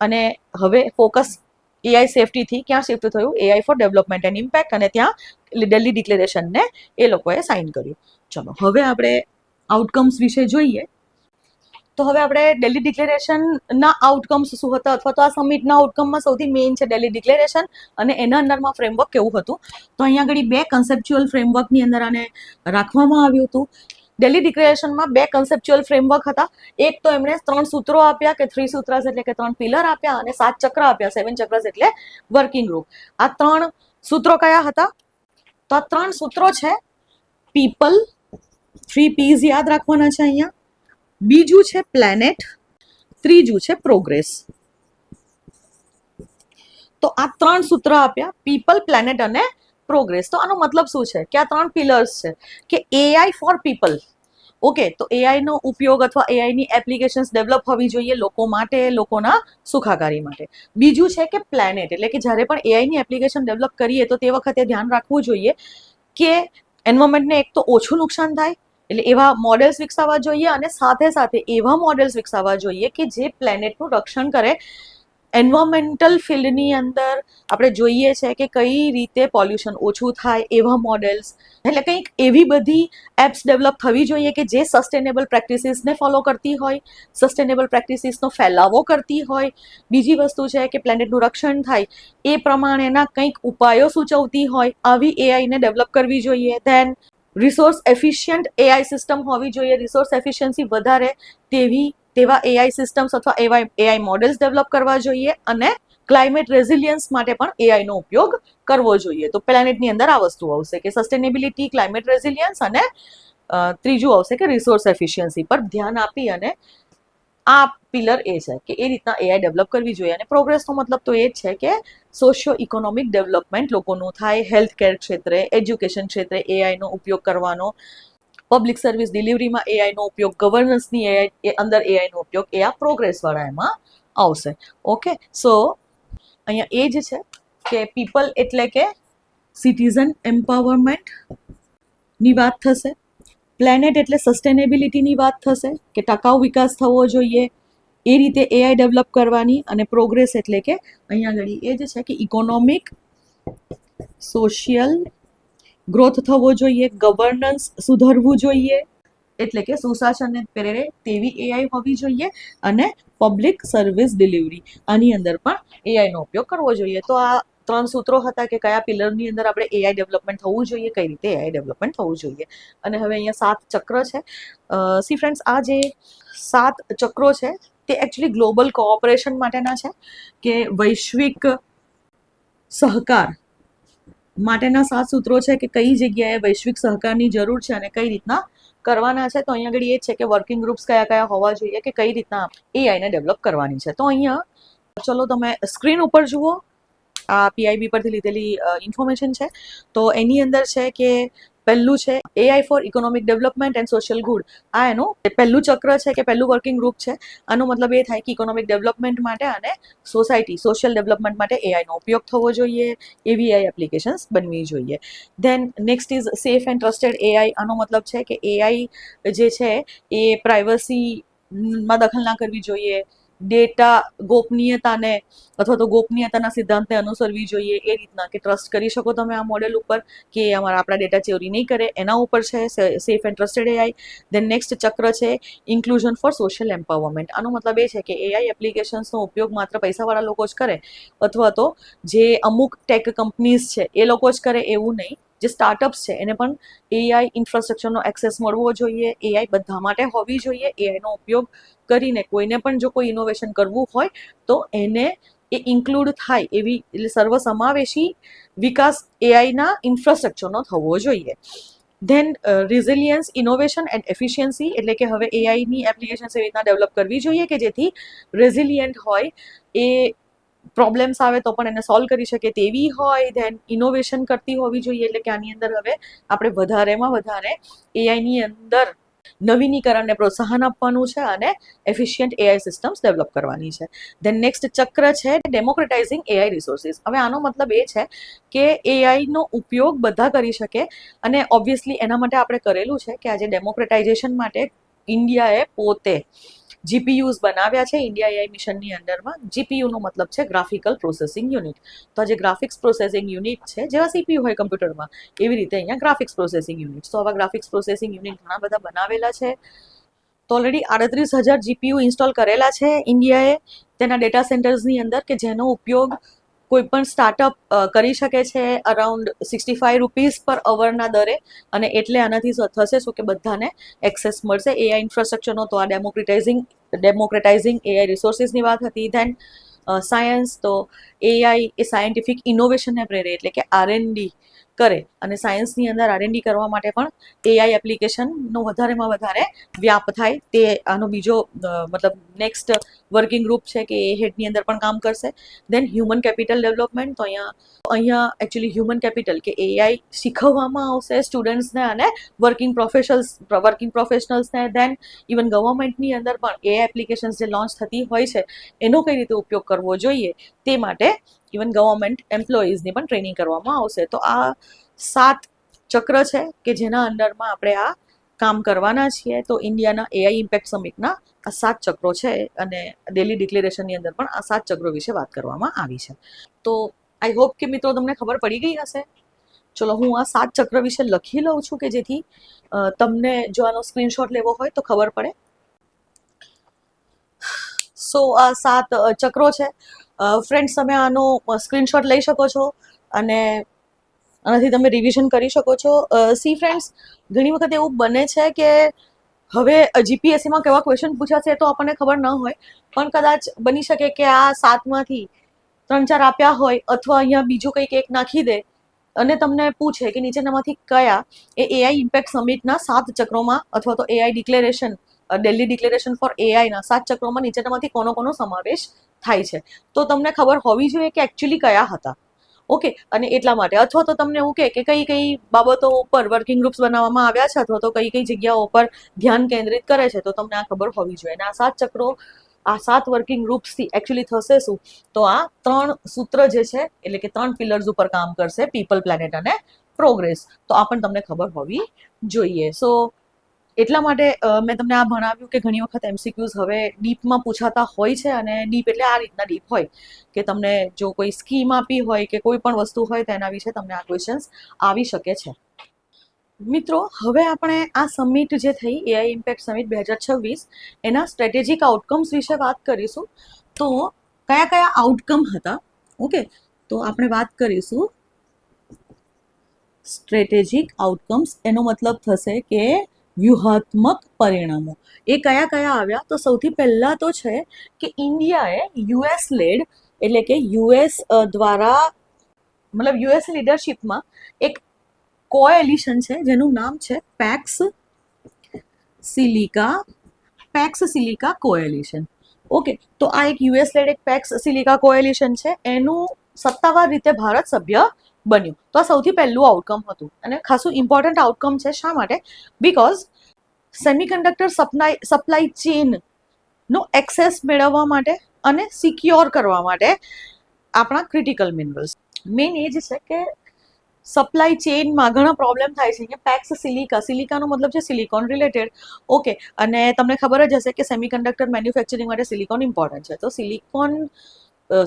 અને હવે ફોકસ એઆઈ સેફટીથી ક્યાં શિફ્ટ થયું, AI four development and impact, અને ત્યાં દિલ્હી ડિક્લેરેશનને એ લોકોએ સાઇન કર્યું. ચલો હવે આપણે આઉટકમ્સ વિશે જોઈએ. તો હવે આપણે દિલ્હી ડિક્લેરેશનના આઉટકમ્સ શું હતા, અથવા તો આ સમિટના આઉટકમમાં સૌથી મેઇન છે દિલ્હી ડિક્લેરેશન અને એના અંદરમાં ફ્રેમવર્ક કેવું હતું. તો અહીંયા આગળ 2 કન્સેપ્ચ્યુઅલ ફ્રેમવર્કની અંદર આને રાખવામાં આવ્યું હતું. દિલ્હી ડિક્લેરેશનમાં 2 કન્સેપ્ચ્યુઅલ ફ્રેમવર્ક હતા. એક તો એમણે 3 સૂત્રો આપ્યા કે 3 સૂત્રસ એટલે કે 3 પિલર આપ્યા, અને 7 ચક્ર આપ્યા, 7 ચક્રસ એટલે વર્કિંગ ગ્રુપ. આ 3 સૂત્રો કયા હતા? તો આ 3 સૂત્રો છે પીપલ, 3 P's યાદ રાખવાના છે અહીંયા. બીજું છે પ્લેનેટ, ત્રીજું છે પ્રોગ્રેસ. તો આ 3 સૂત્ર આપ્યા, પીપલ, પ્લેનેટ અને પ્રોગ્રેસ. તો આનો મતલબ શું છે કે આ 3 પિલર્સ છે કે એઆઈ ફોર પીપલ. ઓકે, તો એઆઈનો ઉપયોગ અથવા એઆઈની એપ્લિકેશન્સ ડેવલપ હોવી જોઈએ લોકો માટે, લોકોના સુખાકારી માટે. બીજું છે કે પ્લેનેટ, એટલે કે જ્યારે પણ એઆઈની એપ્લિકેશન ડેવલપ કરીએ તો તે વખતે ધ્યાન રાખવું જોઈએ કે એન્વાયરમેન્ટને એક તો ઓછું નુકસાન થાય, એટલે એવા મોડેલ્સ વિકસાવવા જોઈએ, અને સાથે સાથે એવા મોડેલ્સ વિકસાવવા જોઈએ કે જે પ્લેનેટનું રક્ષણ કરે. એન્વાયરમેન્ટલ ફિલ્ડની અંદર આપણે જોઈએ છે કે કઈ રીતે પોલ્યુશન ઓછું થાય એવા મોડેલ્સ, એટલે કંઈક એવી બધી એપ્સ ડેવલપ થવી જોઈએ કે જે સસ્ટેનેબલ પ્રેક્ટિસીસને ફોલો કરતી હોય, સસ્ટેનેબલ પ્રેક્ટિસીસનો ફેલાવો કરતી હોય. બીજી વસ્તુ છે કે પ્લેનેટનું રક્ષણ થાય એ પ્રમાણેના કંઈક ઉપાયો સૂચવતી હોય, આવી એઆઈને ડેવલપ કરવી જોઈએ. Then resource efficient AI system હોવી જોઈએ, રિસોર્સ એફિશિયન્સી વધારે તેવા એઆઈ સિસ્ટમ્સ અથવા એઆઈ મોડેલ્સ ડેવલપ કરવા જોઈએ, અને ક્લાઇમેટ રેઝિલિયન્સ માટે પણ એઆઈનો ઉપયોગ કરવો જોઈએ. તો પ્લેનેટની અંદર આ વસ્તુ આવશે કે સસ્ટેનેબિલિટી, ક્લાઇમેટ રેઝિલિયન્સ, અને ત્રીજું આવશે કે રિસોર્સ એફિશિયન્સી પર ધ્યાન આપી અને આ પિલર એ છે કે એ રીતના એઆઈ ડેવલપ કરવી જોઈએ. અને પ્રોગ્રેસનો મતલબ તો એ જ છે કે સોશિયો ઇકોનોમિક ડેવલપમેન્ટ લોકોનું થાય, હેલ્થ કેર ક્ષેત્રે, એજ્યુકેશન ક્ષેત્રે એઆઈનો ઉપયોગ કરવાનો, પબ્લિક સર્વિસ ડિલિવરીમાં એઆઈનો ઉપયોગ, ગવર્નન્સની અંદર એઆઈનો ઉપયોગ, એ આ પ્રોગ્રેસવાળા એમાં આવશે. ઓકે, સો અહીંયા એ જ છે કે પીપલ એટલે કે સિટીઝન એમ્પાવરમેન્ટની વાત થશે, પ્લેનેટ એટલે સસ્ટેનેબિલિટીની વાત થશે કે ટકાઉ વિકાસ થવો જોઈએ એ રીતે એઆઈ ડેવલપ કરવાની, અને પ્રોગ્રેસ એટલે કે અહીંયા આગળ એ જ છે કે ઇકોનોમિક, સોશિયલ ગ્રોથ થવો જોઈએ, ગવર્નન્સ સુધરવું જોઈએ, એટલે કે સુશાસનને પ્રેરે તેવી એઆઈ હોવી જોઈએ, અને પબ્લિક સર્વિસ ડિલિવરી આની અંદર પણ એઆઈનો ઉપયોગ કરવો જોઈએ. તો આ 3 સૂત્રો હતા કે કયા પિલરની અંદર આપણે એઆઈ ડેવલપમેન્ટ થવું જોઈએ, કઈ રીતે એઆઈ ડેવલપમેન્ટ થવું જોઈએ. અને હવે અહીંયા 7 ચક્ર છે. સી ફ્રેન્ડ્સ, આ જે 7 ચક્રો છે તે એકચ્યુઅલી ગ્લોબલ કોઓપરેશન માટેના છે, કે વૈશ્વિક સહકાર માટેના 7 સૂત્રો છે કે કઈ જગ્યાએ વૈશ્વિક સહકારની જરૂર છે અને કઈ રીતના કરવાના છે. તો અહીંયા આગળ એ છે કે વર્કિંગ ગ્રુપ્સ કયા કયા હોવા જોઈએ, કે કઈ રીતના એઆઈને ડેવલપ કરવાની છે. તો અહીંયા ચલો તમે સ્ક્રીન ઉપર જુઓ, આ પીઆઈબી પરથી લીધેલી ઇન્ફોર્મેશન છે. તો એની અંદર છે કે પહેલું છે AI four economic development and social good. આ એનું પહેલું ચક્ર છે કે પહેલું વર્કિંગ ગ્રુપ છે. આનો મતલબ એ થાય કે ઇકોનોમિક ડેવલપમેન્ટ માટે અને સોશિયલ ડેવલપમેન્ટ માટે એઆઈનો ઉપયોગ થવો જોઈએ, એવી એઆઈ એપ્લિકેશન્સ બનવી જોઈએ. Than next is safe and trusted AI. આનો મતલબ છે કે એઆઈ જે છે એ પ્રાઇવસીમાં દખલ ના કરવી જોઈએ, ડેટા ગોપનીયતાને અથવા તો ગોપનીયતાના સિદ્ધાંતને અનુસરવી જોઈએ, એ રીતના કે ટ્રસ્ટ કરી શકો તમે આ મોડેલ ઉપર કે આપણા ડેટા ચોરી નહીં કરે, એના ઉપર છે safe and trusted AI. Than next ચક્ર છે ઇન્ક્લુઝન ફોર સોશિયલ એમ્પાવરમેન્ટ. આનો મતલબ એ છે કે એઆઈ એપ્લિકેશન્સનો ઉપયોગ માત્ર પૈસાવાળા લોકો જ કરે, અથવા તો જે અમુક ટેક કંપનીઝ છે એ લોકો જ કરે એવું નહીં. જે સ્ટાર્ટઅપ્સ છે એને પણ એઆઈ ઇન્ફ્રાસ્ટ્રક્ચરનો એક્સેસ મળવો જોઈએ, એઆઈ બધા માટે હોવી જોઈએ. એઆઈનો ઉપયોગ કરીને કોઈને પણ જો કોઈ ઇનોવેશન કરવું હોય તો એને એ ઇન્ક્લુડ થાય એવી એટલે સર્વસમાવેશી વિકાસ એઆઈના ઇન્ફ્રાસ્ટ્રક્ચરનો થવો જોઈએ. Then resilience, innovation and efficiency, એટલે કે હવે એઆઈની એપ્લિકેશન્સ એવી રીતના ડેવલપ કરવી જોઈએ કે જેથી રેઝિલિયન્ટ હોય, એ પ્રોબ્લેમ્સ આવે તો પણ એને સોલ્વ કરી શકે તેવી હોય. ધેન ઇનોવેશન કરતી હોવી જોઈએ, એટલે કે આની અંદર હવે આપણે વધારેમાં વધારે એઆઈની અંદર નવીનીકરણને પ્રોત્સાહન આપવાનું છે અને એફિશિયન્ટ એઆઈ સિસ્ટમ્સ ડેવલપ કરવાની છે. ધેન નેક્સ્ટ ચક્ર છે ડેમોક્રેટાઇઝિંગ એઆઈ રિસોર્સિસ. હવે આનો મતલબ એ છે કે એઆઈનો ઉપયોગ બધા કરી શકે, અને ઓબ્વિયસલી એના માટે આપણે કરેલું છે કે આજે ડેમોક્રેટાઇઝેશન માટે ઇન્ડિયાએ પોતે જીપીયુઝ બનાવ્યા છે ઇન્ડિયા એઆઈ મિશનની અંડરમાં. જીપીયુનો મતલબ છે ગ્રાફિકલ પ્રોસેસિંગ યુનિટ. તો જે ગ્રાફિક્સ પ્રોસેસિંગ યુનિટ છે, જેવા સીપીયુ હોય કમ્પ્યુટરમાં એવી રીતે અહીંયા ગ્રાફિક્સ પ્રોસેસિંગ યુનિટ. તો આવા ગ્રાફિક્સ પ્રોસેસિંગ યુનિટ ઘણા બધા બનાવેલા છે. તો ઓલરેડી 38,000 જીપીયુ ઇન્સ્ટોલ કરેલા છે ઇન્ડિયાએ તેના ડેટા સેન્ટર્સની અંદર, કે જેનો ઉપયોગ કોઈ પણ સ્ટાર્ટઅપ કરી શકે છે અરાઉન્ડ ₹65 પર અવરના દરે. અને એટલે આનાથી થશે શું કે બધાને એક્સેસ મળશે એઆઈ ઇન્ફ્રાસ્ટ્રક્ચરનો. તો આ ડેમોક્રેટાઇઝિંગ એઆઈ રિસોર્સિસની વાત હતી. ધેન સાયન્સ, તો એઆઈ એ સાયન્ટિફિક ઇનોવેશનને પ્રેરે, એટલે કે આરએનડી કરે, અને સાયન્સની અંદર આરએનડી કરવા માટે પણ એઆઈ એપ્લિકેશનનો વધારેમાં વધારે વ્યાપ થાય. તે આનો બીજો મતલબ નેક્સ્ટ વર્કિંગ ગ્રુપ છે કે એ હેડની અંદર પણ કામ કરશે. દેન હ્યુમન કેપિટલ ડેવલપમેન્ટ. તો અહીંયા એકચ્યુઅલી હ્યુમન કેપિટલ કે એઆઈ શીખવવામાં આવશે સ્ટુડન્ટ્સને અને વર્કિંગ પ્રોફેશનલ્સને. ધેન ઇવન ગવર્મેન્ટની અંદર પણ એઆઈ એપ્લિકેશન્સ જે લોન્ચ થતી હોય છે એનો કઈ રીતે ઉપયોગ કરવો જોઈએ તે માટે ઇવન ગવર્મેન્ટ એમ્પ્લોઈઝની પણ ટ્રેનિંગ કરવામાં આવશે. તો આ 7 ચક્ર છે કે જેના અંડરમાં આપણે આ કામ કરવાના છીએ. તો ઇન્ડિયાના એઆઈ ઇમ્પેક્ટ સમિટના આ 7 ચક્રો છે, અને ડેલી ડિક્લેરેશનની અંદર પણ આ 7 ચક્રો વિશે વાત કરવામાં આવી છે. તો આઈ હોપ કે મિત્રો તમને ખબર પડી ગઈ હશે. ચલો હું આ 7 ચક્ર વિશે લખી લઉં છું કે જેથી તમને જો આનો સ્ક્રીનશોટ લેવો હોય તો ખબર પડે. સો આ 7 ચક્રો છે. ફ્રેન્ડ્સ, તમે આનો સ્ક્રીનશોટ લઈ શકો છો અને આનાથી તમે રિવિઝન કરી શકો છો. સી ફ્રેન્ડ્સ, ઘણી વખત એવું બને છે કે હવે જીપીએસસીમાં કેવા ક્વેશ્ચન પૂછાશે તો આપણને ખબર ન હોય, પણ કદાચ બની શકે કે આ 7માંથી 3-4 આપ્યા હોય, અથવા અહીંયા બીજું કંઈક એક નાખી દે અને તમને પૂછે કે નીચેનામાંથી કયા એ એઆઈ ઇમ્પેક્ટ સમિટના 7 ચક્રોમાં, અથવા તો AI declaration, Delhi declaration for એઆઈના 7 ચક્રોમાં નીચેનામાંથી કોનો સમાવેશ થાય છે. તો તમને ખબર હોવી જોઈએ કે એકચ્યુઅલી કયા હતા. ઓકે, અને એટલા માટે, અથવા તો તમને એવું કે કઈ બાબતો ઉપર વર્કિંગ ગ્રુપ્સ બનાવવામાં આવ્યા છે, અથવા તો કઈ જગ્યાઓ પર ધ્યાન કેન્દ્રિત કરે છે, તો તમને આ ખબર હોવી જોઈએ. અને આ 7 ચક્રો, આ 7 વર્કિંગ ગ્રુપ્સથી એકચ્યુઅલી થશે શું, તો આ 3 સૂત્ર જે છે, એટલે કે 3 પિલર્સ ઉપર કામ કરશે: પીપલ, પ્લેનેટ અને પ્રોગ્રેસ. તો આ પણ તમને ખબર હોવી જોઈએ. સો એટલા માટે મેં તમને આ ભણાવ્યું કે ઘણી વખત એમસીક્યુઝ હવે ડીપમાં પૂછાતા હોય છે, અને ડીપ એટલે આ રીતના ડીપ હોય કે તમને જો કોઈ સ્કીમ આપી હોય કે કોઈ પણ વસ્તુ હોય તો એના વિશે તમને આ ક્વેશ્ચન્સ આવી શકે છે. મિત્રો, હવે આપણે આ સમિટ જે થઈ એઆઈ ઇમ્પેક્ટ સમિટ 2026 એના સ્ટ્રેટેજિક આઉટકમ્સ વિશે વાત કરીશું. તો કયા આઉટકમ હતા? ઓકે, તો આપણે વાત કરીશું સ્ટ્રેટેજિક આઉટકમ્સ. એનો મતલબ થશે કે વ્યૂહાત્મક પરિણામો. એ કયા આવ્યા? તો સૌથી પહેલા તો છે કે ઇન્ડિયાએ યુએસ લેડ, એટલે કે યુએસ દ્વારા, મતલબ યુએસ લીડરશિપમાં એક કોએલિશન છે જેનું નામ છે પેક્સ સિલિકા કોએલિશન. ઓકે, તો આ એક યુએસ લેડ એક પેક્સ સિલિકા કોએલિશન છે. એનું સત્તાવાર રીતે ભારત સભ્ય બન્યું. તો આ સૌથી પહેલું આઉટકમ હતું, અને ખાસું ઇમ્પોર્ટન્ટ આઉટકમ છે. શા માટે? બીકોઝ સેમિકન્ડક્ટર સપ્લાય ચેનનો એક્સેસ મેળવવા માટે અને સિક્યોર કરવા માટે આપણા ક્રિટિકલ મિનરલ્સ, મેઇન એ જ છે કે સપ્લાય ચેઇનમાં ઘણા પ્રોબ્લેમ થાય છે. અહીંયા પેક્સ સિલિકાનો મતલબ છે સિલિકોન રિલેટેડ. ઓકે, અને તમને ખબર જ હશે કે સેમિકન્ડક્ટર મેન્યુફેક્ચરિંગ માટે સિલિકોન ઇમ્પોર્ટન્ટ છે. તો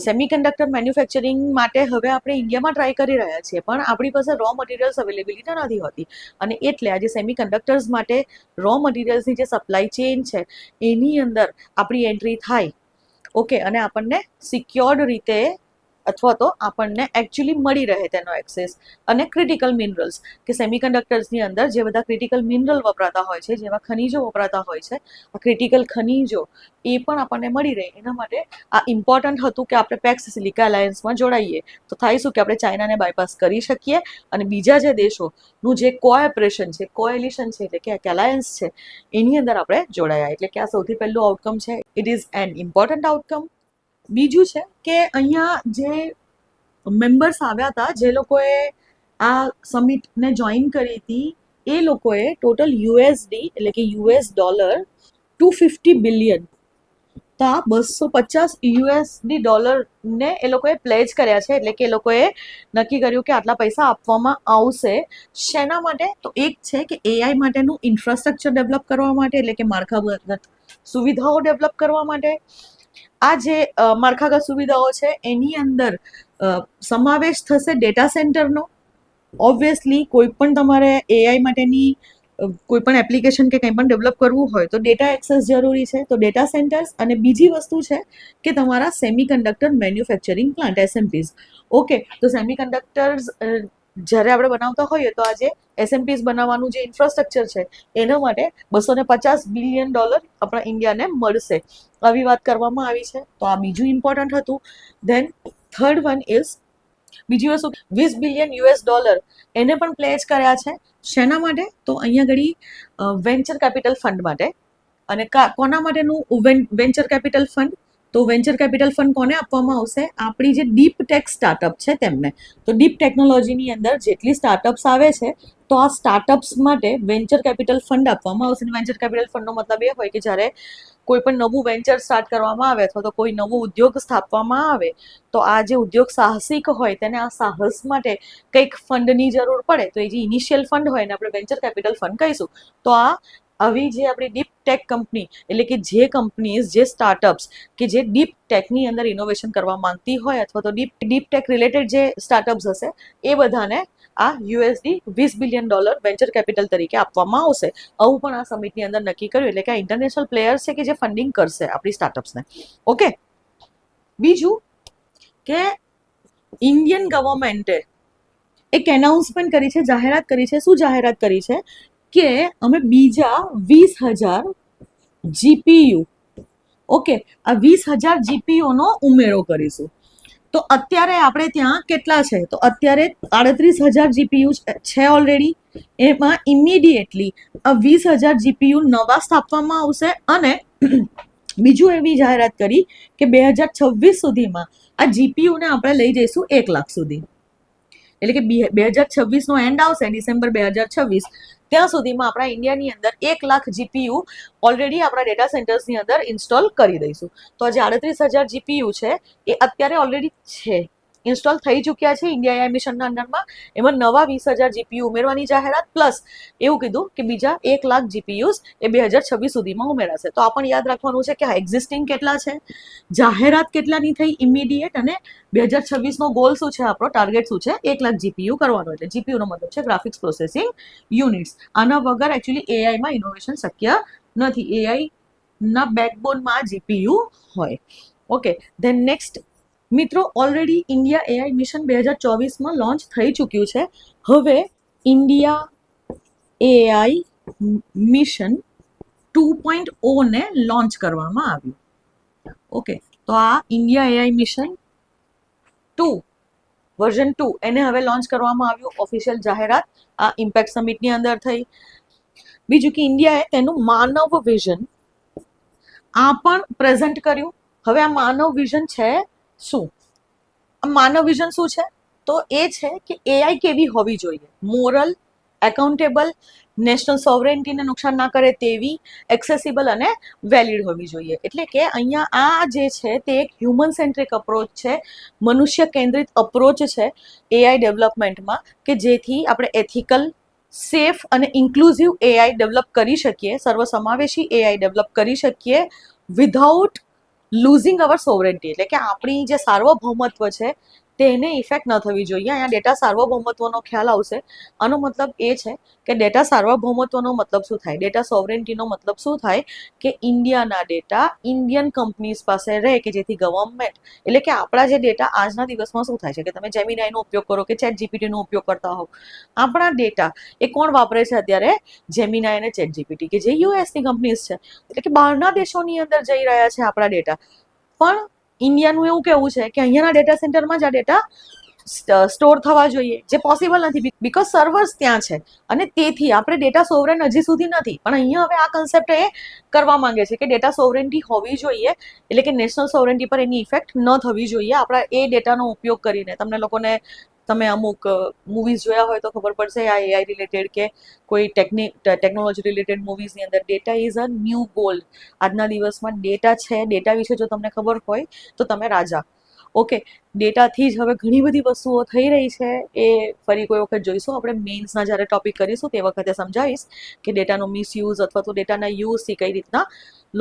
સેમિકન્ડક્ટર મેન્યુફેક્ચરિંગ માટે હવે આપણે ઇન્ડિયામાં ટ્રાય કરી રહ્યા છીએ, પણ આપણી પાસે રો મટીરિયલ્સ અવેલેબિલિટી નથી હોતી, અને એટલે આજે સેમિકન્ડક્ટર્સ માટે રો મટીરિયલ્સની જે સપ્લાય ચેઇન છે એની અંદર આપણી એન્ટ્રી થાય. ઓકે, અને આપણને સિક્યોર્ડ રીતે અથવા તો આપણને એકચ્યુઅલી મળી રહે તેનો એક્સેસ. અને ક્રિટિકલ મિનરલ્સ, કે સેમિકન્ડક્ટર્સની અંદર જે બધા ક્રિટિકલ મિનરલ વપરાતા હોય છે, જેવા ખનીજો વપરાતા હોય છે, આ ક્રિટિકલ ખનીજો એ પણ આપણને મળી રહે. એના માટે આ ઇમ્પોર્ટન્ટ હતું કે આપણે પેક્સ સિલિકા અલાયન્સમાં જોડાઈએ. તો થાય શું કે આપણે ચાઇનાને બાયપાસ કરી શકીએ અને બીજા જે દેશોનું જે કોઓપરેશન છે, કોએલિશન છે, એટલે કે એક એલાયન્સ છે, એની અંદર આપણે જોડાયા. એટલે કે આ સૌથી પહેલું આઉટકમ છે. It is an important outcome. બીજું છે કે અહીંયા જે મેમ્બર્સ આવ્યા હતા, જે લોકોએ આ સમિટને જોઈન કરી હતી, એ લોકોએ ટોટલ યુએસડી એટલે કે યુએસ ડોલર 250 બિલિયન, તો આ 250 યુએસડી ડોલરને એ લોકોએ પ્લેજ કર્યા છે. એટલે કે એ લોકોએ નક્કી કર્યું કે આટલા પૈસા આપવામાં આવશે. શેના માટે? તો એક છે કે એઆઈ માટેનું ઇન્ફ્રાસ્ટ્રક્ચર ડેવલપ કરવા માટે, એટલે કે માળખાગત સુવિધાઓ ડેવલપ કરવા માટે. આ જે માળખાગત સુવિધાઓ છે એની અંદર સમાવેશ થશે ડેટા સેન્ટરનો. ઓબ્વિયસલી કોઈ પણ તમારે એઆઈ માટેની કોઈ પણ એપ્લિકેશન કે કંઈ પણ ડેવલપ કરવું હોય તો ડેટા એક્સેસ જરૂરી છે, તો ડેટા સેન્ટર્સ. અને બીજી વસ્તુ છે કે તમારા સેમિકન્ડક્ટર મેન્યુફેક્ચરિંગ પ્લાન્ટ, એસએમપીઝ. ઓકે, તો સેમિકન્ડક્ટર્સ જ્યારે આપણે બનાવતા હોઈએ તો આજે એસએમપીઝ બનાવવાનું જે ઇન્ફ્રાસ્ટ્રક્ચર છે એના માટે $250 બિલિયન આપણા ઇન્ડિયાને મળશે, આવી વાત કરવામાં આવી છે. તો આ બીજું ઇમ્પોર્ટન્ટ હતું. ધેન થર્ડ વન ઇઝ, બીજી વસ્તુ $20 બિલિયન એને પણ પ્લેજ કર્યા છે. શેના માટે? તો અહીંયા ઘડી વેન્ચર કેપિટલ ફંડ માટે. અને કોના માટેનું વેન્ચર કેપિટલ ફંડ? તો વેન્ચર કેપિટલ ફંડ કોને આપવામાં આવશે? આપણી જે ડીપ ટેક સ્ટાર્ટઅપ છે તેમને. તો ડીપ ટેકનોલોજીની અંદર જેટલી સ્ટાર્ટઅપ્સ આવે છે, તો આ સ્ટાર્ટઅપ્સ માટે વેન્ચર કેપિટલ ફંડ આપવામાં આવશે. વેન્ચર કેપિટલ ફંડનો મતલબ એ હોય કે જ્યારે કોઈ પણ નવું વેન્ચર સ્ટાર્ટ કરવામાં આવે અથવા તો કોઈ નવો ઉદ્યોગ સ્થાપવામાં આવે, તો આ જે ઉદ્યોગ સાહસિક હોય તેને આ સાહસ માટે કંઈક ફંડની જરૂર પડે, તો એ જે ઇનિશિયલ ફંડ હોય એને આપણે વેન્ચર કેપિટલ ફંડ કહીશું. તો આ આવી જે આપણી ડીપ ટેક કંપની, એટલે કે જે કંપનીઝ, જે સ્ટાર્ટઅપ્સ કે જે ડીપ ટેકની અંદર ઇનોવેશન કરવા માંગતી હોય અથવા તો ડીપ ટેક રિલેટેડ જે સ્ટાર્ટઅપ્સ હશે એ બધાને આ $20 બિલિયન વેન્ચર કેપિટલ તરીકે આપવામાં આવશે. આવું પણ આ સમિટની અંદર નક્કી કર્યું. એટલે કે આ ઇન્ટરનેશનલ પ્લેયર્સ છે કે જે ફંડિંગ કરશે આપણી સ્ટાર્ટઅપ્સને. ઓકે, બીજું કે ઇન્ડિયન ગવર્મેન્ટે એક એનાઉન્સમેન્ટ કરી છે, જાહેરાત કરી છે. શું જાહેરાત કરી છે? કે અમે બીજા 20,000 જીપીયુ, ઓકે, આ 20,000 જીપીયુનો ઉમેરો કરીશું. તો અત્યારે આપણે ત્યાં કેટલા છે? તો અત્યારે 38,000 જીપીયુ છે ઓલરેડી. એમાં ઇમિડિયેટલી આ 20,000 જીપીયુ નવા સ્થાપવામાં આવશે. અને બીજું એવી જાહેરાત કરી કે 2026 સુધીમાં આ જીપીયુને આપણે લઈ જઈશું 1 લાખ સુધી. એટલે કે 2026નો એન્ડ આવશે, ડિસેમ્બર 2026, ત્યાં સુધીમાં આપણા ઇન્ડિયાની અંદર 1 લાખ જીપીયુ ઓલરેડી આપણા ડેટા સેન્ટર્સની અંદર ઇન્સ્ટોલ કરી દઈશું. તો જે 38,000 જીપીયુ છે એ અત્યારે ઓલરેડી છે, ઇન્સ્ટોલ થઈ ચૂક્યા છે ઇન્ડિયા એઆઈ મિશનના અંડરમાં. એમાં નવા 20,000 જીપીયુ ઉમેરવાની જાહેરાત, પ્લસ એવું કીધું કે બીજા 1 લાખ જીપીયુઝ એ 2026 સુધીમાં ઉમેરાશે. તો આ પણ યાદ રાખવાનું છે કે આ એક્ઝિસ્ટિંગ કેટલા છે, જાહેરાત કેટલાની થઈ ઇમિડિયેટ, અને 2026નો ગોલ શું છે, આપણો ટાર્ગેટ શું છે, 1 લાખ જીપીયુ કરવાનો. એટલે જીપીયુનો મતલબ છે ગ્રાફિક્સ પ્રોસેસિંગ યુનિટ્સ. આના વગર એકચ્યુઅલી એઆઈમાં ઇનોવેશન શક્ય નથી. એઆઈના બેકબોનમાં જીપીયુ હોય. ઓકે, ધેન નેક્સ્ટ મિત્રો, ઓલરેડી ઇન્ડિયા એઆઈ મિશન 2024માં લોન્ચ થઈ ચૂક્યું છે. હવે ઇન્ડિયા એઆઈ મિશન 2.0 ને લોન્ચ કરવામાં આવ્યું. ઓકે, તો આ ઇન્ડિયા એઆઈ મિશન 2 વર્ઝન 2 એને હવે લોન્ચ કરવામાં આવ્યું. ઓફિશિયલ જાહેરાત આ ઇમ્પેક્ટ સમિટની અંદર થઈ. બીજું કે ઇન્ડિયાએ તેનું માનવ વિઝન આ પણ પ્રેઝન્ટ કર્યું. હવે આ માનવ વિઝન છે શું? માનવ વિઝન શું છે? તો એ છે કે એઆઈ કેવી હોવી જોઈએ, મોરલ, એકાઉન્ટેબલ, નેશનલ સોવરેન્ટીને નુકસાન ના કરે તેવી, એક્સેસિબલ અને વેલિડ હોવી જોઈએ. એટલે કે અહીંયા આ જે છે તે એક હ્યુમન સેન્ટ્રિક અપ્રોચ છે, મનુષ્ય કેન્દ્રિત અપ્રોચ છે એઆઈ ડેવલપમેન્ટમાં, કે જેથી આપણે એથિકલ, સેફ અને ઇન્ક્લુઝિવ એઆઈ ડેવલપ કરી શકીએ, સર્વસમાવેશી એઆઈ ડેવલપ કરી શકીએ વિધાઉટ લૂઝિંગ અવર સોવરેન્ટી. એટલે કે આપણી જે સાર્વભૌમત્વ છે તેને ઇફેક્ટ ન થવી જોઈએ. અહીંયા ડેટા સાર્વભૌમત્વનો ખ્યાલ આવશે. આનો મતલબ એ છે કે ડેટા સાર્વભૌમત્વનો મતલબ શું થાય, ડેટા સોવરેન્ટીનો મતલબ શું થાય કે ઇન્ડિયાના ડેટા ઇન્ડિયન કંપનીઝ પાસે રહે, કે જેથી ગવર્મેન્ટ, એટલે કે આપણા જે ડેટા આજના દિવસમાં શું થાય છે કે તમે જેમિનાઈનો ઉપયોગ કરો કે ચેટ જીપીટીનો ઉપયોગ કરતા હો, આપણા ડેટા એ કોણ વાપરે છે અત્યારે? જેમિનાઈ અને ચેટ જીપીટી, કે જે યુએસની કંપનીઝ છે, એટલે કે બહારના દેશોની અંદર જઈ રહ્યા છે આપણા ડેટા. પણ ઇન્ડિયાનું એવું કેવું છે કે અહીંયાના ડેટા સેન્ટરમાં જ આ ડેટા સ્ટોર થવા જોઈએ, જે પોસિબલ નથી બીકોઝ સર્વર્સ ત્યાં છે. અને તેથી આપણે ડેટા સોવરેન હજી સુધી નથી, પણ અહીંયા હવે આ કન્સેપ્ટ એ કરવા માંગે છે કે ડેટા સોવરેન્ટી હોવી જોઈએ, એટલે કે નેશનલ સોવરેન્ટી પર એની ઇફેક્ટ ન થવી જોઈએ. આપણા એ ડેટાનો ઉપયોગ કરીને તમને લોકોને, તમે અમુક મૂવીઝ જોયા હોય તો ખબર પડશે, આ એઆઈ રિલેટેડ કે કોઈ ટેકનોલોજી રિલેટેડ મૂવીઝની અંદર data is a new gold. આજના દિવસમાં ડેટા છે, ડેટા વિશે જો તમને ખબર હોય તો તમે રાજા. ઓકે, ડેટાથી જ હવે ઘણી બધી વસ્તુઓ થઈ રહી છે, એ ફરી કોઈ વખત જોઈશું. આપણે મેઇન્સના જ્યારે ટોપિક કરીશું તે વખતે સમજાવીશ કે ડેટાનો મિસયુઝ અથવા તો ડેટાના યુઝથી કઈ રીતના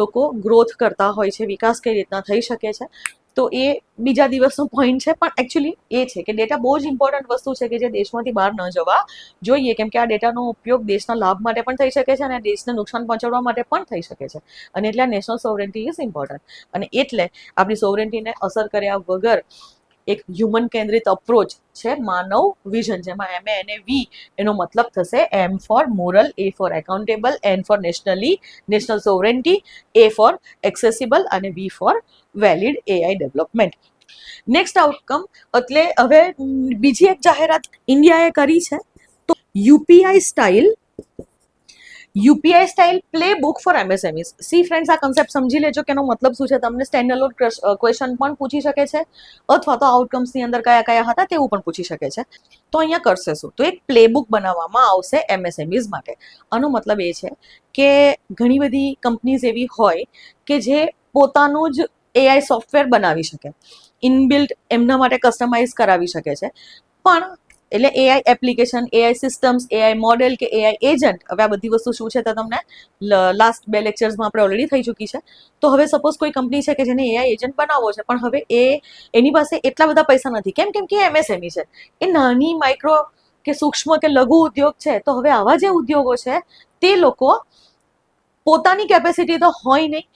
લોકો ગ્રોથ કરતા હોય છે, વિકાસ કઈ રીતના થઈ શકે છે. તો એ બીજા દિવસનો પોઈન્ટ છે, પણ એકચ્યુઅલી એ છે કે ડેટા બહુ જ ઇમ્પોર્ટન્ટ વસ્તુ છે કે જે દેશમાંથી બહાર ન જવા જોઈએ, કેમ કે આ ડેટાનો ઉપયોગ દેશના લાભ માટે પણ થઈ શકે છે અને દેશને નુકસાન પહોંચાડવા માટે પણ થઈ શકે છે. અને એટલે નેશનલ સોવરેન્ટી ઇઝ ઇમ્પોર્ટન્ટ. અને એટલે આપણી સોવરેન્ટીને અસર કર્યા વગર એક હ્યુમન કેન્દ્રિત અપ્રોચ છે માનવ વિઝન, જેમાં એમ અને વી એનો મતલબ થશે M for moral, A for accountable, N for national sovereignty, A for accessible અને V for valid AI development. Next outcome એટલે હવે બીજી એક જાહેરાત ઇન્ડિયાએ કરી છે, તો UPI style playbook for MSMEs. See friends, આ કન્સેપ્ટ સમજી લેજો કે એનો મતલબ શું છે. તમને સ્ટેન્ડઅલોન ક્વેશ્ચન પણ પૂછી શકે છે, અથવા તો આઉટકમ્સની અંદર કયા કયા હતા તેવું પણ પૂછી શકે છે. તો અહીંયા કરશે શું, તો એક પ્લે બુક બનાવવામાં આવશે એમએસએમઈઝ માટે. આનો મતલબ એ છે કે ઘણી બધી કંપનીઝ એવી હોય કે જે પોતાનું જ એઆઈ સોફ્ટવેર બનાવી શકે, ઇનબિલ્ટ એમના માટે કસ્ટમાઇઝ કરાવી શકે છે. પણ એટલે AI application, AI systems, AI model કે એઆઈ એજન્ટ, હવે આ બધી વસ્તુ શું છે તો તમને લાસ્ટ 2 લેક્ચર્સમાં આપણે ઓલરેડી થઈ ચૂકી છે. તો હવે સપોઝ કોઈ કંપની છે કે જેને એઆઈ એજન્ટ બનાવવો છે, પણ હવે એની પાસે એટલા બધા પૈસા નથી. કેમ કે એમએસએમઈ છે, એ નાની માઇક્રો કે સૂક્ષ્મ કે લઘુ ઉદ્યોગ છે. તો હવે આવા જે ઉદ્યોગો છે તે લોકો પોતાની કેપેસિટી તો હોય નહીં,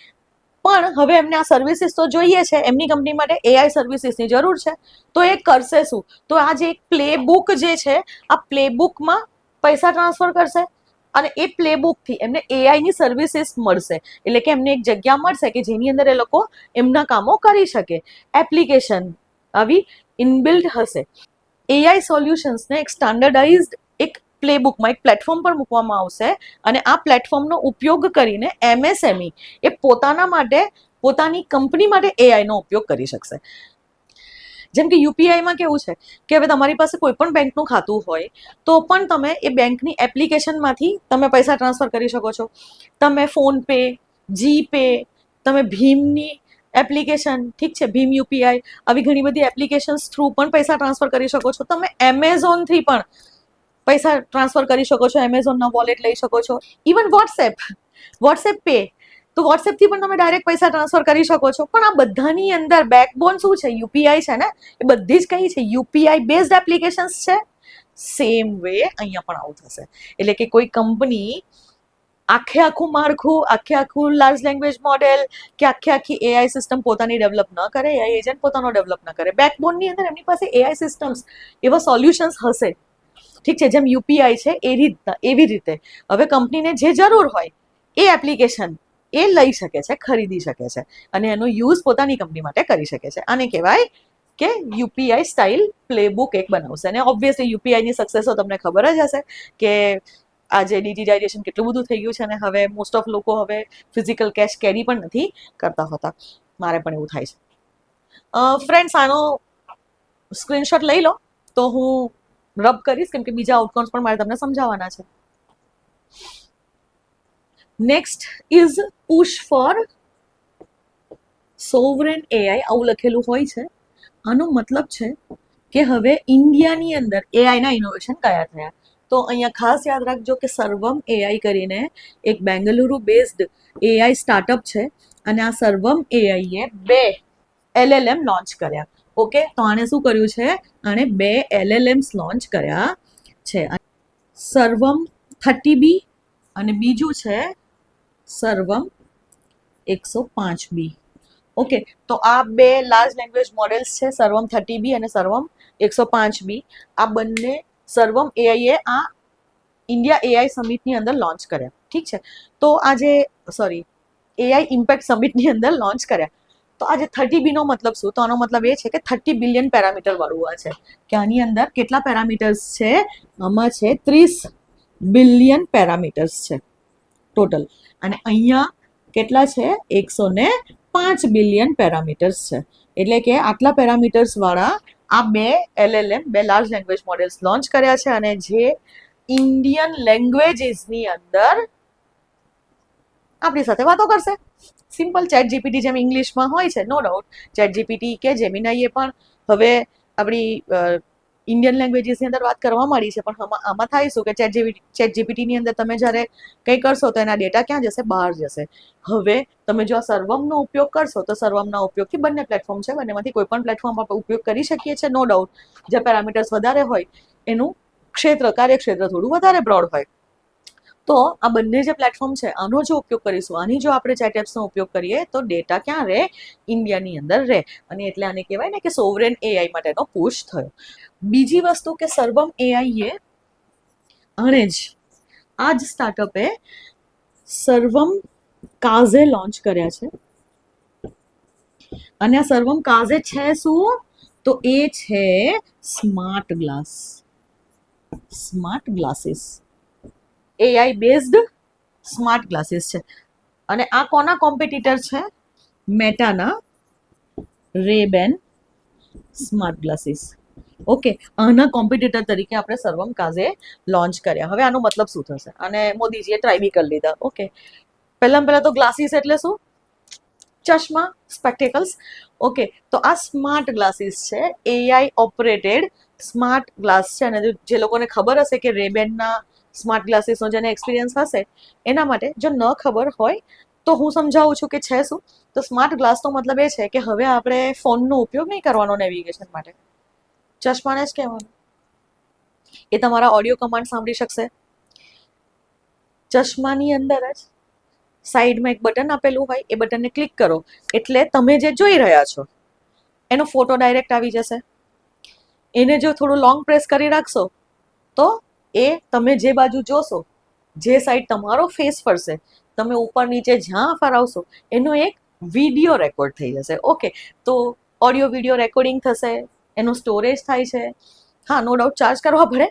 પણ હવે એમને આ સર્વિસીસ તો જોઈએ છે, એમની કંપની માટે એઆઈ સર્વિસીસની જરૂર છે. તો એ કરશે શું, તો આ જે એક પ્લે બુક જે છે, આ પ્લે બુકમાં પૈસા ટ્રાન્સફર કરશે અને એ પ્લે બુકથી એમને એઆઈની સર્વિસીસ મળશે. એટલે કે એમને એક જગ્યા મળશે કે જેની અંદર એ લોકો એમના કામો કરી શકે. એપ્લિકેશન આવી ઇનબિલ્ટ હશે. એઆઈ સોલ્યુશન્સને એક સ્ટાન્ડર્ડાઇઝ્ડ એક પ્લેબુકમાં એક પ્લેટફોર્મ પર મૂકવામાં આવશે, અને આ પ્લેટફોર્મનો ઉપયોગ કરીને એમએસએમઈ એ પોતાના માટે, પોતાની કંપની માટે એઆઈનો ઉપયોગ કરી શકશે. જેમ કે યુપીઆઈમાં કેવું છે કે હવે તમારી પાસે કોઈ પણ બેંકનું ખાતું હોય તો પણ તમે એ બેંકની એપ્લિકેશનમાંથી તમે પૈસા ટ્રાન્સફર કરી શકો છો. તમે ફોનપે, જીપે, તમે ભીમની એપ્લિકેશન, ઠીક છે, ભીમ યુપીઆઈ, આવી ઘણી બધી એપ્લિકેશન્સ થ્રુ પણ પૈસા ટ્રાન્સફર કરી શકો છો. તમે એમેઝોનથી પણ પૈસા ટ્રાન્સફર કરી શકો છો, એમેઝોનના વોલેટ લઈ શકો છો. ઇવન વોટ્સએપ પે, તો વોટ્સએપથી પણ તમે ડાયરેક્ટ પૈસા ટ્રાન્સફર કરી શકો છો. પણ આ બધાની અંદર બેકબોન શું છે? યુપીઆઈ છે ને. એ બધી જ કઈ છે? યુપીઆઈ બેઝડ એપ્લિકેશન્સ છે. સેમ વે અહીંયા પણ આવું થશે. એટલે કે કોઈ કંપની આખું માળખું, આખું લાર્જ લેંગ્વેજ મોડેલ કે આખી એઆઈ સિસ્ટમ પોતાની ડેવલપ ન કરે, એઆઈ એજન્ટ પોતાનો ડેવલપ ન કરે. બેકબોનની અંદર એમની પાસે એઆઈ સિસ્ટમ્સ, એવા સોલ્યુશન્સ હશે, ઠીક છે, જેમ યુપીઆઈ છે એવી રીતે હવે કંપનીને જે જરૂર હોય એ એપ્લિકેશન એ લઈ શકે છે, ખરીદી શકે છે અને એનો યુઝ પોતાની કંપની માટે કરી શકે છે. આને કહેવાય કે યુપીઆઈ સ્ટાઇલ પ્લેબુક એક બનાવશે. અને ઓબ્વિયસલી યુપીઆઈની સક્સેસો તમને ખબર જ હશે કે આજે ડિજિટાઇઝેશન કેટલું બધું થઈ ગયું છે, અને હવે મોસ્ટ ઓફ લોકો હવે ફિઝિકલ કેશ કેરી પણ નથી કરતા હોતા. મારે પણ એવું થાય છે. ફ્રેન્ડ્સ, આનો સ્ક્રીનશોટ લઈ લો તો હું રબ કરીશ, કેમ કે બીજા આઉટકમ્સ પણ મારે તમને સમજાવવાના છે. Next is push for sovereign AI, આવું લખેલું હોય છે. આનો મતલબ છે કે હવે ઇન્ડિયાની અંદર એઆઈના ઇનોવેશન કયા થયા. તો અહીંયા ખાસ યાદ રાખજો કે સર્વમ એઆઈ કરીને એક બેંગલુરુ બેઝડ એઆઈ સ્ટાર્ટઅપ છે, અને આ સર્વમ એઆઈએ 2 LLM લોન્ચ કર્યા. ઓકે, તો આણે શું કર્યું છે, આણે 2 LLMs લોન્ચ કર્યા છે, સર્વમ 30B અને બીજું છે સર્વમ 105B. ઓકે, તો આ 2 લાર્જ લેંગ્વેજ મોડેલ્સ છે, સર્વમ 30B અને સર્વમ 105B. આ બંને સર્વમ એઆઈએ આ ઇન્ડિયા એઆઈ સમિટની અંદર લોન્ચ કર્યા. ઠીક છે, તો આજે એઆઈ ઇમ્પેક્ટ સમિટની અંદર લોન્ચ કર્યા. તો આજે 30B નો મતલબ શું? તો આનો મતલબ એ છે કે 30 બિલિયન પેરામીટર વાળું આ છે, કે આની અંદર કેટલા પેરામીટર્સ છે? આમાં છે 30 બિલિયન પેરામીટર્સ છે ટોટલ, અને અહીંયા કેટલા છે? 105 બિલિયન પેરામીટર્સ છે. એટલે કે આટલા પેરામીટર્સ વાળા આ 2 LLM, 2 large language models launch કર્યા છે, અને જે ઇન્ડિયન લેંગ્વેજીસની અંદર આપણી સાથે વાતો કરશે. સિમ્પલ ચેટ જીપીટી જેમ ઇંગ્લિશમાં હોય છે, નો ડાઉટ ચેટ જીપીટી કે જેમિનાઈએ પણ હવે આપણી ઇન્ડિયન લેંગ્વેજીસની અંદર વાત કરવા માંડી છે. પણ આમાં થાય શું કે ચેટ જીપીટીની અંદર તમે જ્યારે કંઈ કરશો તો એના ડેટા ક્યાં જશે? બહાર જશે. હવે તમે જો આ સર્વમનો ઉપયોગ કરશો તો સર્વમના ઉપયોગથી બંને પ્લેટફોર્મ છે, બંનેમાંથી કોઈ પણ પ્લેટફોર્મ આપણે ઉપયોગ કરી શકીએ છીએ, નો ડાઉટ. જે પેરામીટર્સ વધારે હોય એનું કાર્યક્ષેત્ર થોડું વધારે બ્રોડ હોય. તો આ બંને જે પ્લેટફોર્મ છે આનો જો ઉપયોગ કરીશું, આની જો આપણે ચેટ એપ્સનો ઉપયોગ કરીએ તો ડેટા ક્યાં રહે? ઇન્ડિયાની અંદર રહે. અને એટલે આને કહેવાય ને કે સોવરેન એઆઈ માટેનો પુશ થયો. બીજી વસ્તુ કે સર્વમ એઆઈએ આણે જ આ જ સ્ટાર્ટઅપે સર્વમ કાઝે લોન્ચ કર્યા છે. અને આ સર્વમ કાઝે છે શું? તો એ છે smart glasses, AI based smart glasses છે. અને આ કોના કોમ્પિટિટર છે? મેટાના રેબેન સ્માર્ટ ગ્લાસીસ. ઓકે, આના કોમ્પિટિટર તરીકે આપણે સર્વમ કાઝે લોન્ચ કર્યા. હવે આનો મતલબ શું થશે? અને મોદીજીએ ટ્રાય બી કરી લીધા. ઓકે, પહેલા તો ગ્લાસીસ એટલે શું? ચશ્મા, સ્પેક્ટેકલ્સ. ઓકે, તો આ સ્માર્ટ ગ્લાસીસ છે, એઆઈ ઓપરેટેડ સ્માર્ટ ગ્લાસ છે. અને જે લોકોને ખબર હશે કે રેબેનના સ્માર્ટ ગ્લાસીસનો જેને એક્સપિરિયન્સ હશે એના માટે, જો ન ખબર હોય તો હું સમજાવું છું કે છે શું. તો સ્માર્ટ ગ્લાસનો મતલબ એ છે કે હવે આપણે ફોનનો ઉપયોગ નહીં કરવાનો નેવિગેશન માટે, ચશ્માને જ કહેવાનું. એ તમારા ઓડિયો કમાન્ડ સાંભળી શકશે. ચશ્માની અંદર જ સાઈડમાં એક બટન આપેલું હોય, એ બટનને ક્લિક કરો એટલે તમે જે જોઈ રહ્યા છો એનો ફોટો ડાયરેક્ટ આવી જશે. એને જો થોડું લોંગ પ્રેસ કરી રાખશો તો એ તમે જે બાજુ જોશો, જે સાઈડ તમારો ફેસ ફરશે, તમે ઉપર નીચે જ્યાં ફરાવશો એનો એક વિડીયો રેકોર્ડ થઈ જશે. ઓકે, તો ઓડિયો વિડીયો રેકોર્ડિંગ થશે, એનો સ્ટોરેજ થાય છે. હા, નો ડાઉટ ચાર્જ કરવા પડે.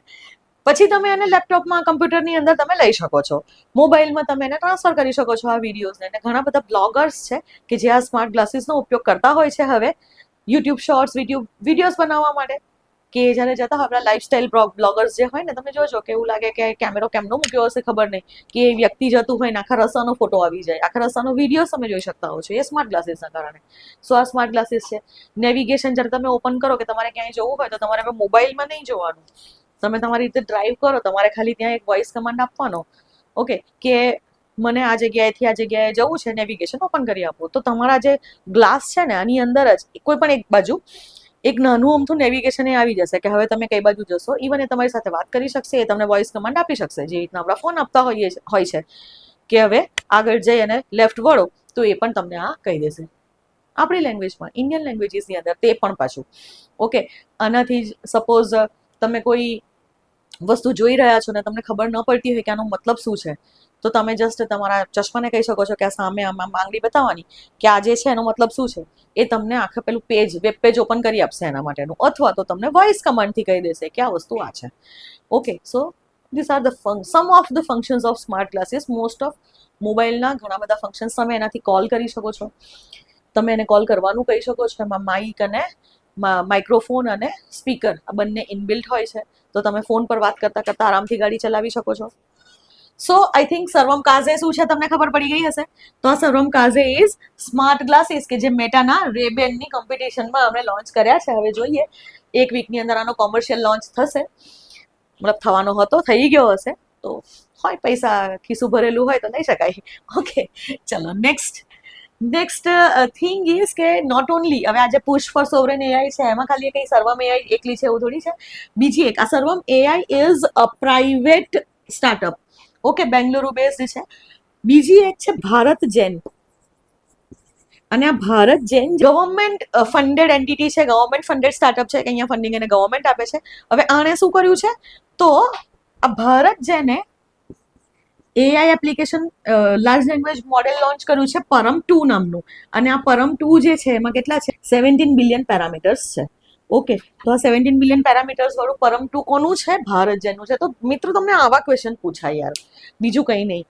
પછી તમે એને લેપટોપમાં, કમ્પ્યુટરની અંદર તમે લઈ શકો છો, મોબાઈલમાં તમે એને ટ્રાન્સફર કરી શકો છો આ વિડીયોઝને. અને ઘણા બધા બ્લોગર્સ છે કે જે આ સ્માર્ટ ગ્લાસીસનો ઉપયોગ કરતા હોય છે હવે યુટ્યુબ શોર્ટ્સ, વિડીયોઝ બનાવવા માટે. કે જ્યારે જતા હોય આપણા લાઈફસ્ટાઈલ બ્લોગર્સ જે હોય ને, તમે જોજો કે એવું લાગે કે કેમેરો કેમનો મૂક્યો હશે ખબર નહીં, કે એ વ્યક્તિ જતું હોય ને આખા રસ્તાનો ફોટો આવી જાય, આખા રસ્તાનો વિડીયો તમે જોઈ શકતા હો છો, એ સ્માર્ટ ગ્લાસીસના કારણે. સો આ સ્માર્ટ ગ્લાસીસ છે. નેવિગેશન જ્યારે તમે ઓપન કરો કે તમારે ક્યાંય જવું હોય તો તમારે હવે મોબાઈલમાં નહીં જોવાનું, તમે તમારી રીતે ડ્રાઈવ કરો, તમારે ખાલી ત્યાં એક વોઇસ કમાન્ડ આપવાનો. ઓકે, કે મને આ જગ્યાએથી આ જગ્યાએ જવું છે, નેવિગેશન ઓપન કરી આપો. તો તમારા જે ગ્લાસ છે ને આની અંદર જ કોઈ પણ એક બાજુ એક નાનું અમથું નેવિગેશન એ આવી જશે કે હવે તમે કઈ બાજુ જશો. ઇવન એ તમારી સાથે વાત કરી શકશે, એ તમને વોઇસ કમાન્ડ આપી શકશે, જે રીતના આપણા ફોન આપતા હોય છે કે હવે આગળ જઈ અને લેફ્ટ વળો, તો એ પણ તમને આ કહી દેશે આપણી લેંગ્વેજમાં, ઇન્ડિયન લેંગ્વેજીસની અંદર તે પણ પાછું. ઓકે, આનાથી જ સપોઝ તમે કોઈ વસ્તુ જોઈ રહ્યા છો ને તમને ખબર ન પડતી હોય કે આનો મતલબ શું છે, તો તમે જસ્ટ તમારા ચશ્માને કહી શકો છો કે આ સામે આમાં આંગળી બતાવવાની કે આ જે છે એનો મતલબ શું છે. એ તમને આખા પેલું વેબ પેજ ઓપન કરી આપશે એના માટેનું, અથવા તો તમને વોઇસ કમાન્ડથી કહી દેશે કે આ વસ્તુ આ છે. Okay, so this are some of the functions of smart glasses. Most of મોબાઈલના ઘણા બધા ફંક્શન્સ, તમે એનાથી કોલ કરી શકો છો, તમે એને કોલ કરવાનું કહી શકો છો. એમાં માઇક અને માઇક્રોફોન અને સ્પીકર આ બંને ઇનબિલ્ટ હોય છે, તો તમે ફોન પર વાત કરતા કરતા આરામથી ગાડી ચલાવી શકો છો. સો આઈ થિંક સર્વમ કાઝે શું છે તમને ખબર પડી ગઈ હશે. તો આ સર્વમ કાઝે ઇઝ સ્માર્ટ ગ્લાસીસ કે જે મેટાના રેબેનની કોમ્પિટિશનમાં અમે લોન્ચ કર્યા છે. હવે જોઈએ એક વીકની અંદર આનો કોમર્શિયલ લોન્ચ થશે, મતલબ થવાનો હતો, થઈ ગયો હશે. તો હોય પૈસા ખિસ્સું ભરેલું હોય તો લઈ શકાય. ઓકે, ચલો નેક્સ્ટ નેક્સ્ટ થિંગ ઇઝ કે નોટ ઓનલી હવે આજે પુશ ફોર સોવરેન એઆઈ છે એમાં ખાલી કઈ સર્વમ એઆઈ એકલી છે એવું થોડી છે. બીજી એક આ Sarvam AI is a private startup, okay, Bengaluru based છે. બીજી એક છે ભારત જેન, અને આ Bharat Gen government funded entity છે, ગવર્મેન્ટ ફંડેડ સ્ટાર્ટઅપ છે કે અહીંયા ફંડિંગ એને ગવર્મેન્ટ આપે છે. હવે આણે શું કર્યું છે, તો આ ભારત જેને AI application large language model launch કર્યું છે પરમ 2 નામનું, અને આ પરમ 2 જે છે એમાં કેટલા છે 17 બિલિયન પેરામીટર્સ છે. ઓકે, તો આ 17 બિલિયન પેરામીટર્સ વાળું પરમ 2 કોનું છે, ભારત જેનું છે. તો મિત્રો તમને આવા ક્વેશ્ચન પૂછાય યાર, બીજું કંઈ નહીં.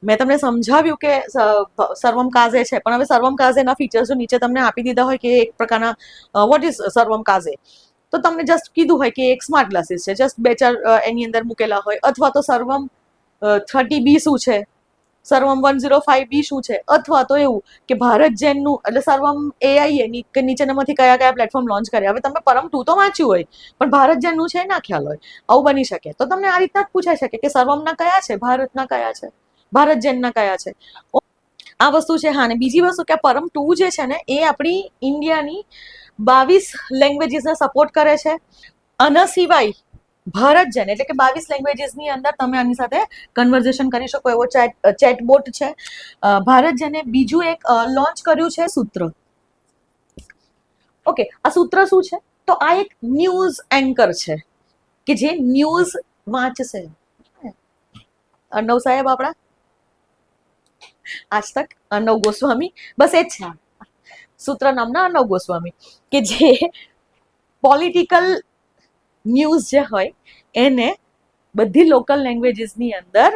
મેં તમને સમજાવ્યું કે સર્વમ કાઝે છે, પણ હવે સર્વમ કાઝેના ફીચર્સ જો નીચે તમને આપી દીધા હોય કે એક પ્રકારના વોટ ઇઝ સર્વમ કાઝે, તો તમને જસ્ટ કીધું હોય કે એક સ્માર્ટ ગ્લાસીસ છે, જસ્ટ બે ચાર એની અંદર મૂકેલા હોય, અથવા તો સર્વમ 30B શું છે, સર્વમ 105B શું છે, અથવા તો એવું કે ભારત જેનનું એટલે સર્વમ એઆઈ નીચેનામાંથી કયા કયા પ્લેટફોર્મ લોન્ચ કર્યા. હવે તમે પરમ 2 તો વાંચ્યું હોય પણ ભારત જેનનું છે ના ખ્યાલ હોય, આવું બની શકે. તો તમને આ રીતના જ પૂછાઈ શકે કે સર્વમના કયા છે, ભારતના કયા છે, ભારત જેનના કયા છે. આ વસ્તુ છે. હા, અને બીજી વસ્તુ કે પરમ 2 જે છે ને એ આપણી ઇન્ડિયાની 22 લેંગ્વેજીસને સપોર્ટ કરે છે. આના સિવાય ભારત જેન એટલે કે 22 લેંગ્વેજીસની અંદર તમે આની સાથે કન્વર્ઝેશન કરી શકો એવો ચેટબોટ છે. ભારત જેને બીજું એક લોન્ચ કર્યું છે સૂત્ર. ઓકે, આ સૂત્ર શું છે, તો આ એક ન્યૂઝ એન્કર છે કે જે ન્યૂઝ વાંચશે. અર્ણવ સાહેબ આપણા આજ તક, અર્ણવ ગોસ્વામી, બસ એ જ છે સૂત્ર નામના અર્ણવ ગોસ્વામી, કે જે પોલિટિકલ ન્યૂઝ જે હોય એને બધી લોકલ લેંગ્વેજીસની અંદર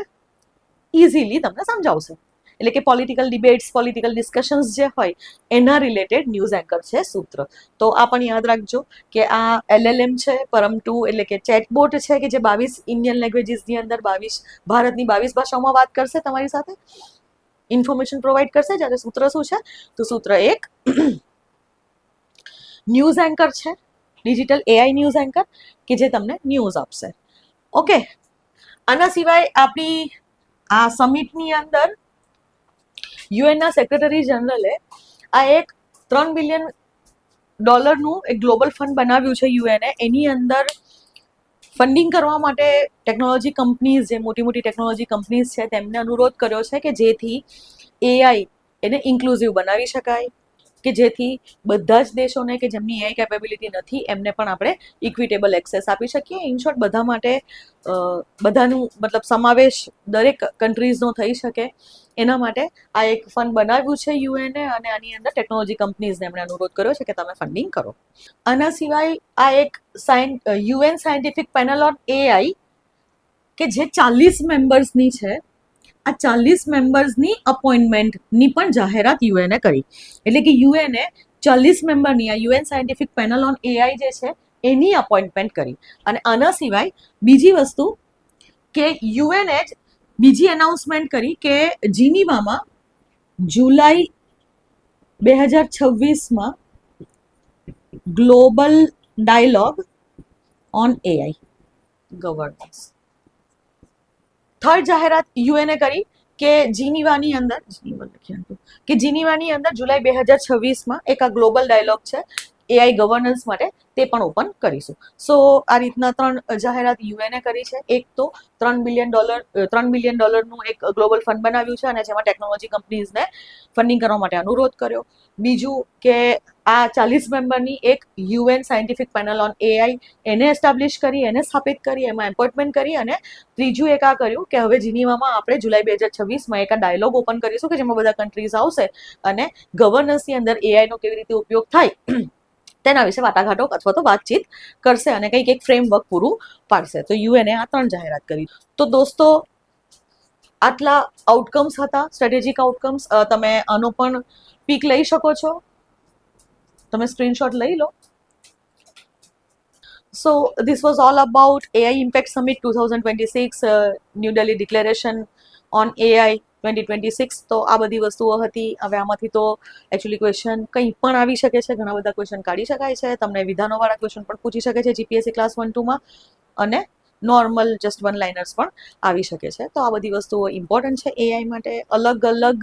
ઇઝીલી તમને સમજાવશે. એટલે કે પોલિટિકલ ડિબેટ્સ, પોલિટિકલ ડિસ્કશન્સ જે હોય એના રિલેટેડ ન્યૂઝ એન્કર છે સૂત્ર. તો આ પણ યાદ રાખજો કે આ LLM છે પરમ 2, એટલે કે ચેટબોટ છે કે જે 22 ઇન્ડિયન લેંગ્વેજીસની અંદર ભારતની 22 ભાષાઓમાં વાત કરશે, તમારી સાથે ઇન્ફોર્મેશન પ્રોવાઈડ કરશે. જ્યારે સૂત્ર શું છે, તો સૂત્ર એક ન્યૂઝ એન્કર છે, ડિજિટલ એઆઈ ન્યૂઝ એન્કર કે જે તમને ન્યૂઝ આપશે. ઓકે, આના સિવાય આપણી આ સમિટની અંદર યુએનના સેક્રેટરી જનરલે આ એક $3 બિલિયન એક ગ્લોબલ ફંડ બનાવ્યું છે યુએને. એની અંદર ફંડિંગ કરવા માટે ટેકનોલોજી કંપનીઝ, જે મોટી મોટી ટેકનોલોજી કંપનીઝ છે તેમને અનુરોધ કર્યો છે કે જેથી એઆઈ એને ઇન્ક્લુઝિવ બનાવી શકાય, કે જેથી બધા જ દેશોને કે જેમની એઆઈ કેપેબિલિટી નથી એમને પણ આપણે ઇક્વિટેબલ એક્સેસ આપી શકીએ. ઇન શોર્ટ બધા માટે બધાનું મતલબ સમાવેશ દરેક કન્ટ્રીઝનો થઈ શકે એના માટે આ એક ફંડ બનાવ્યું છે યુએને, અને આની અંદર ટેકનોલોજી કંપનીઝને એમણે અનુરોધ કર્યો છે કે તમે ફંડિંગ કરો. આના સિવાય આ એક UN scientific panel on AI કે જે 40 મેમ્બર્સની છે, આ 40 મેમ્બર્સની અપોઇન્ટમેન્ટની પણ જાહેરાત યુએને કરી. એટલે કે યુએને 40 મેમ્બરની આ UN scientific panel on AI જે છે એની અપોઇન્ટમેન્ટ કરી. અને આના સિવાય બીજી વસ્તુ કે યુએને જ બીજી એનાઉન્સમેન્ટ કરી કે જીનીવામાં જુલાઈ 2026માં global dialogue on AI governance. Third જાહેરાત યુએને કરી કે જીનીવાની અંદર જુલાઈ 2026માં એક આ ગ્લોબલ ડાયલોગ છે એઆઈ ગવર્નન્સ માટે, તે પણ ઓપન કરીશું. સો આ રીતના 3 જાહેરાત યુએને કરી છે. એક તો $3 બિલિયન એક ગ્લોબલ ફંડ બનાવ્યું છે અને જેમાં ટેકનોલોજી કંપનીઝને ફંડિંગ કરવા માટે અનુરોધ કર્યો. બીજું કે આ 40 મેમ્બરની એક UN scientific panel on AI એને એસ્ટાબ્લિશ કરી, એને સ્થાપિત કરી, એમાં એપોઇન્ટમેન્ટ કરી. અને ત્રીજું એક આ કર્યું કે હવે જીનીવામાં આપણે જુલાઈ 2026માં એક આ ડાયલોગ ઓપન કરીશું કે જેમાં બધા કન્ટ્રીઝ આવશે અને ગવર્નન્સની અંદર એઆઈનો કેવી રીતે ઉપયોગ થાય તેના વિશે વાટાઘાટો અથવા તો વાતચીત કરશે અને કંઈક એક ફ્રેમવર્ક પૂરું પાડશે. તો યુએને આ 3 જાહેરાત કરી. તો દોસ્તો આટલા આઉટકમ્સ હતા, સ્ટ્રેટેજિક આઉટકમ્સ. તમે આનો પણ પીક લઈ શકો છો, તમે સ્ક્રીનશોટ લઈ લો. So this was all about AI Impact Summit 2026, New Delhi Declaration on AI 2026. તો આ બધી વસ્તુઓ હતી. હવે આમાંથી તો એકચ્યુઅલી ક્વેશ્ચન કંઈ પણ આવી શકે છે, ઘણા બધા ક્વેશ્ચન કાઢી શકાય છે. તમને વિધાનોવાળા ક્વેશ્ચન પણ પૂછી શકે છે જીપીએસસી ક્લાસ 1-2માં, અને નોર્મલ જસ્ટ 1 લાઇનર્સ પણ આવી શકે છે. તો આ બધી વસ્તુઓ ઇમ્પોર્ટન્ટ છે એઆઈ માટે. અલગ અલગ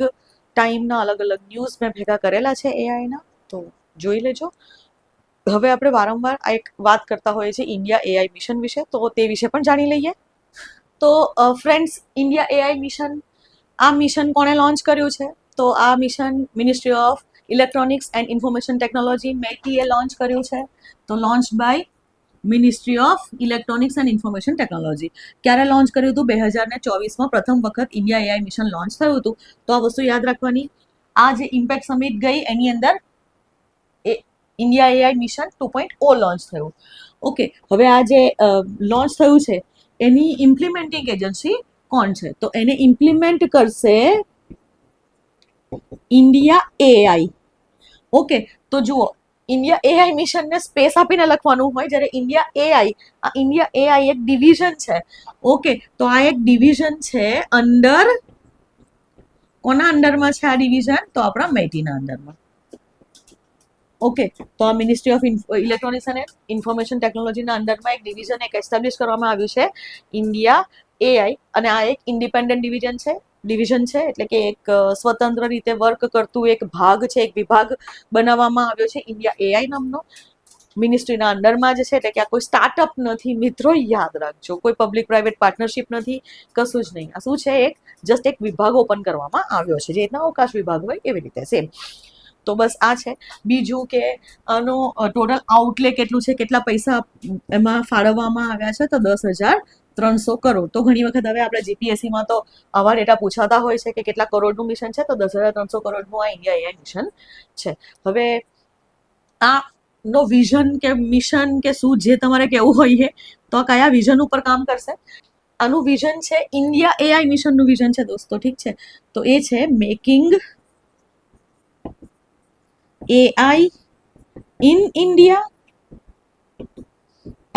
ટાઈમના અલગ અલગ ન્યૂઝ મેં ભેગા કરેલા છે એઆઈના, તો જોઈ લેજો. હવે આપણે વારંવાર આ એક વાત કરતા હોઈએ છીએ ઇન્ડિયા એઆઈ મિશન વિશે, તો તે વિશે પણ જાણી લઈએ. તો ફ્રેન્ડ્સ, ઇન્ડિયા એઆઈ મિશન, આ મિશન કોણે લોન્ચ કર્યું છે? તો આ mission ministry of electronics and information technology મેટીએ લોન્ચ કર્યું છે. તો launch by ministry of electronics and information technology. ક્યારે લોન્ચ કર્યું હતું? 2024માં પ્રથમ વખત ઇન્ડિયા એઆઈ મિશન લોન્ચ થયું હતું. તો આ વસ્તુ યાદ રાખવાની. આ જે ઇમ્પેક્ટ સમિટ ગઈ એની અંદર ઇન્ડિયા એઆઈ મિશન 2.0 લોન્ચ થયું. ઓકે, હવે આ જે લોન્ચ થયું છે એની ઇમ્પ્લિમેન્ટિંગ એજન્સી કોણ છે? તો એને ઇમ્પ્લિમેન્ટ કરશે ઇન્ડિયા એઆઈ. ઓકે, તો જુઓ, ઇન્ડિયા એઆઈ મિશનને સ્પેસ આપીને લખવાનું હોય, જ્યારે ઇન્ડિયા એઆઈ એક ડિવિઝન છે. ઓકે, તો આ એક ડિવિઝન છે અંડર, કોના અંડરમાં છે આ ડિવિઝન? તો આપણા મેટીના અંડરમાં. ઓકે, તો આ મિનિસ્ટ્રી ઓફ ઇલેક્ટ્રોનિક્સ અને ઇન્ફોર્મેશન ટેકનોલોજીના અંડરમાં એક ડિવિઝન એક એસ્ટાબ્લિશ કરવામાં આવ્યું છે ઇન્ડિયા એઆઈ, અને આ એક ઇન્ડિપેન્ડન્ટ ડિવિઝન છે, એટલે કે એક સ્વતંત્ર રીતે વર્ક કરતું એક ભાગ છે, એક વિભાગ બનાવવામાં આવ્યો છે ઇન્ડિયા એઆઈ નામનો. મિનિસ્ટ્રીના અંડરમાં જ છે, એટલે કે આ કોઈ સ્ટાર્ટઅપ નથી મિત્રો, યાદ રાખજો. કોઈ પબ્લિક પ્રાઇવેટ પાર્ટનરશિપ નથી, કશું જ નહીં. આ શું છે? જસ્ટ એક વિભાગ ઓપન કરવામાં આવ્યો છે, જે રીતના અવકાશ વિભાગ હોય એવી રીતે સેમ. તો બસ આ છે. બીજું કે આનો ટોટલ આઉટલે કેટલું છે, કેટલા પૈસા એમાં ફાળવવામાં આવ્યા છે? તો 10,300 કરોડ. તો ઘણી વખત હવે આપણે જીપીએસસીમાં તો આવા ડેટા પૂછાતા હોય છે કે કેટલા કરોડનું મિશન છે, તો 10,300 કરોડનું આ ઇન્ડિયા એઆઈ મિશન છે. હવે આ નો વિઝન કે મિશન કે શું જે તમારે કહેવું હોય તો આ કયા વિઝન ઉપર કામ કરશે? આનું વિઝન છે, ઇન્ડિયા એઆઈ મિશનનું વિઝન છે દોસ્તો, ઠીક છે? તો એ છે making AI in India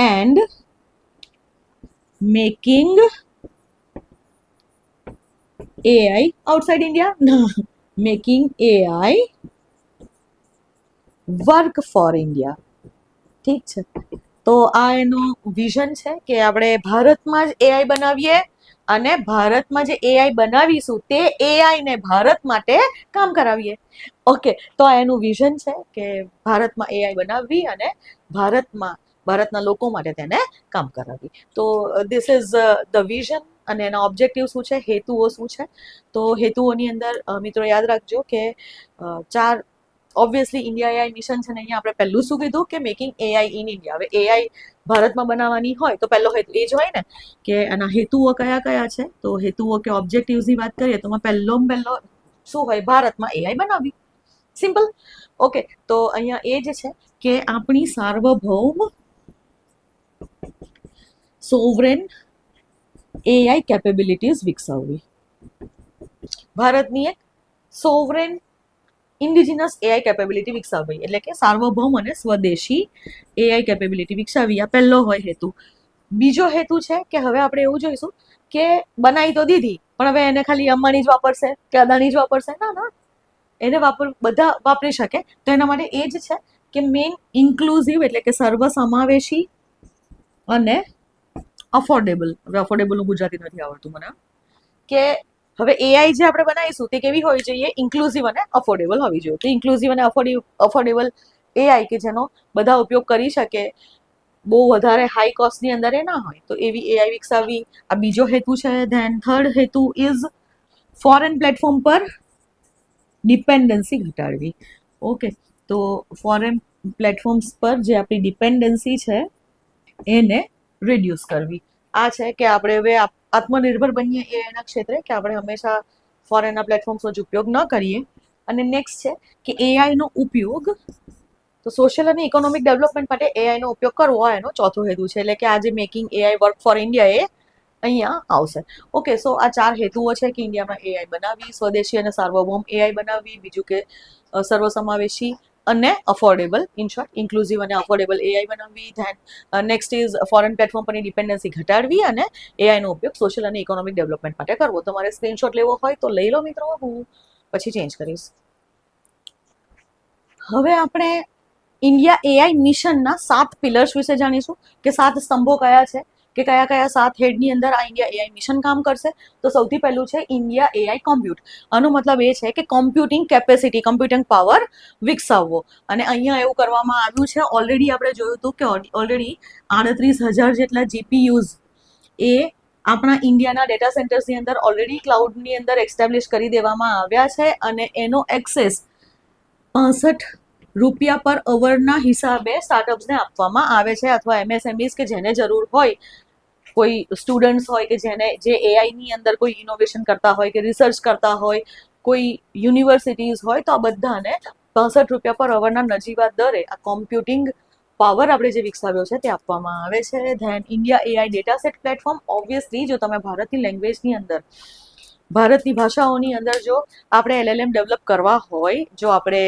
and making AI outside India. No, making AI work for India. ઠીક છે? તો આ એનું વિઝન છે કે આપણે ભારતમાં જ એઆઈ બનાવીએ, અને ભારતમાં જે એઆઈ બનાવીશું તે એઆઈને ભારત માટે કામ કરાવીએ. ઓકે, તો આ એનું વિઝન છે કે ભારતમાં એઆઈ બનાવવી અને ભારતના લોકો માટે તેને કામ કરાવવી. તો ધીસ ઇઝ ધ વિઝન, અને એના ઓબ્જેક્ટિવ શું છે, હેતુઓ શું છે? તો હેતુઓની અંદર મિત્રો યાદ રાખજો કે 4 ઓબ્વિયસલી ઇન્ડિયા એઆઈ મિશન છે ને, અહીંયા આપણે પહેલું શું કીધું કે મેકિંગ એઆઈ ઇન ઇન્ડિયા. હવે એઆઈ ભારતમાં બનાવવાની હોય તો પહેલો હેતુ એ જ હોય ને, કે એના હેતુઓ કયા કયા છે? તો હેતુઓ કે ઓબ્જેક્ટિવ્સની વાત કરીએ તો પહેલો શું હોય? ભારતમાં એઆઈ બનાવવી. સિમ્પલ. ઓકે, તો અહીંયા એ જ છે કે આપણી સાર્વભૌમ સોવરેન એઆઈ કેપેબિલિટીઝ વિકસાવવી. ભારતની એક સોવરેન ઇન્ડિજિનસ એઆઈ કેપેબિલિટી વિકસાવવી, એટલે કે સાર્વભૌમ અને સ્વદેશી એઆઈ કેપેબિલિટી વિકસાવવી. આ પહેલો હોય હેતુ. બીજો હેતુ છે કે હવે આપણે એવું જોઈશું કે બનાવી તો દીધી, પણ હવે એને ખાલી અંબાણી જ વાપરશે કે અદાણી જ વાપરશે? ના, એને બધા વાપરી શકે. તો એના માટે એ જ છે કે મેઇન ઇન્ક્લુઝિવ, એટલે કે સર્વસમાવેશી અને અફોર્ડેબલ. હવે અફોર્ડેબલનું ગુજરાતી નથી આવડતું મને. કે હવે એઆઈ જે આપણે બનાવીશું તે કેવી હોવી જોઈએ? ઇન્ક્લુઝિવ અને અફોર્ડેબલ હોવી જોઈએ. તો ઇન્ક્લુઝિવ અને અફોર્ડેબલ એઆઈ કે જેનો બધા ઉપયોગ કરી શકે, બહુ વધારે હાઈ કોસ્ટની અંદર એ ના હોય, તો એવી એઆઈ વિકસાવવી. આ બીજો હેતુ છે. ધેન થર્ડ હેતુ ઇઝ ફોરેન પ્લેટફોર્મ પર ડિપેન્ડન્સી ઘટાડવી. ઓકે, તો ફોરેન પ્લેટફોર્મ્સ પર જે આપણી ડિપેન્ડન્સી છે એને રિડ્યુસ કરવી. આ છે કે આપણે હવે આત્મનિર્ભર બનીએ એના ક્ષેત્રે, કે આપણે હંમેશા ફોરેનના પ્લેટફોર્મ્સનો જ ઉપયોગ ન કરીએ. અને નેક્સ્ટ છે કે એઆઈનો ઉપયોગ, તો સોશિયલ અને ઇકોનોમિક ડેવલપમેન્ટ માટે એઆઈનો ઉપયોગ કરવો, એનો ચોથો હેતુ છે. એટલે કે આ જે making AI work for India એ અહીંયા આવશે. ઓકે, સો આ 4 હેતુઓ છે કે ઇન્ડિયામાં એઆઈ બનાવવી, સ્વદેશી અને સાર્વભૌમ એઆઈ બનાવવી, બીજું કે સર્વસમાવેશી અને અફોર્ડેબલ, ઇન શોર્ટ ઇન્ક્લુઝિવ અને અફોર્ડેબલ એઆઈ બનાવવી. Than next is foreign platform પરની ડિપેન્ડન્સી ઘટાડવી, અને એઆઈનો ઉપયોગ સોશિયલ અને ઇકોનોમિક ડેવલપમેન્ટ માટે કરવો. તમારે સ્ક્રીનશોટ લેવો હોય તો લઈ લો મિત્રો, હું પછી ચેન્જ કરીશ. હવે આપણે ઇન્ડિયા એઆઈ મિશનના 7 પિલર્સ વિશે જાણીશું, કે 7 સ્તંભો કયા છે કે કયા કયા 7 હેડની અંદર આ ઇન્ડિયા એઆઈ મિશન કામ કરશે. તો સૌથી પહેલું છે ઇન્ડિયા એઆઈ કોમ્પ્યુટ. આનો મતલબ એ છે કે કોમ્પ્યુટિંગ કેપેસિટી, કોમ્પ્યુટિંગ પાવર વિકસાવવો. અને અહીંયા એવું કરવામાં આવ્યું છે, ઓલરેડી આપણે જોયું હતું કે ઓલરેડી 38,000 જેટલા જીપીયુઝ એ આપણા ઇન્ડિયાના ડેટા સેન્ટર્સની અંદર ઓલરેડી ક્લાઉડની અંદર એસ્ટાબ્લિશ કરી દેવામાં આવ્યા છે. અને એનો એક્સેસ 65 રૂપિયા પર અવરના હિસાબે સ્ટાર્ટઅપ્સને આપવામાં આવે છે, અથવા એમએસએમઈઝ કે જેને જરૂર હોય, કોઈ સ્ટુડન્ટ્સ હોય કે જે એઆઈની અંદર કોઈ ઇનોવેશન કરતા હોય કે રિસર્ચ કરતા હોય, કોઈ યુનિવર્સિટીઝ હોય, તો આ બધાને 65 રૂપિયા પર અવરના નજીવા દરે આ કોમ્પ્યુટિંગ પાવર આપણે જે વિકસાવ્યો છે તે આપવામાં આવે છે. Then India AI data set platform. Obviously જો તમે ભારતની લેંગ્વેજની અંદર, ભારતની ભાષાઓની અંદર જો આપણે એલએલએમ ડેવલપ કરવા હોય, જો આપણે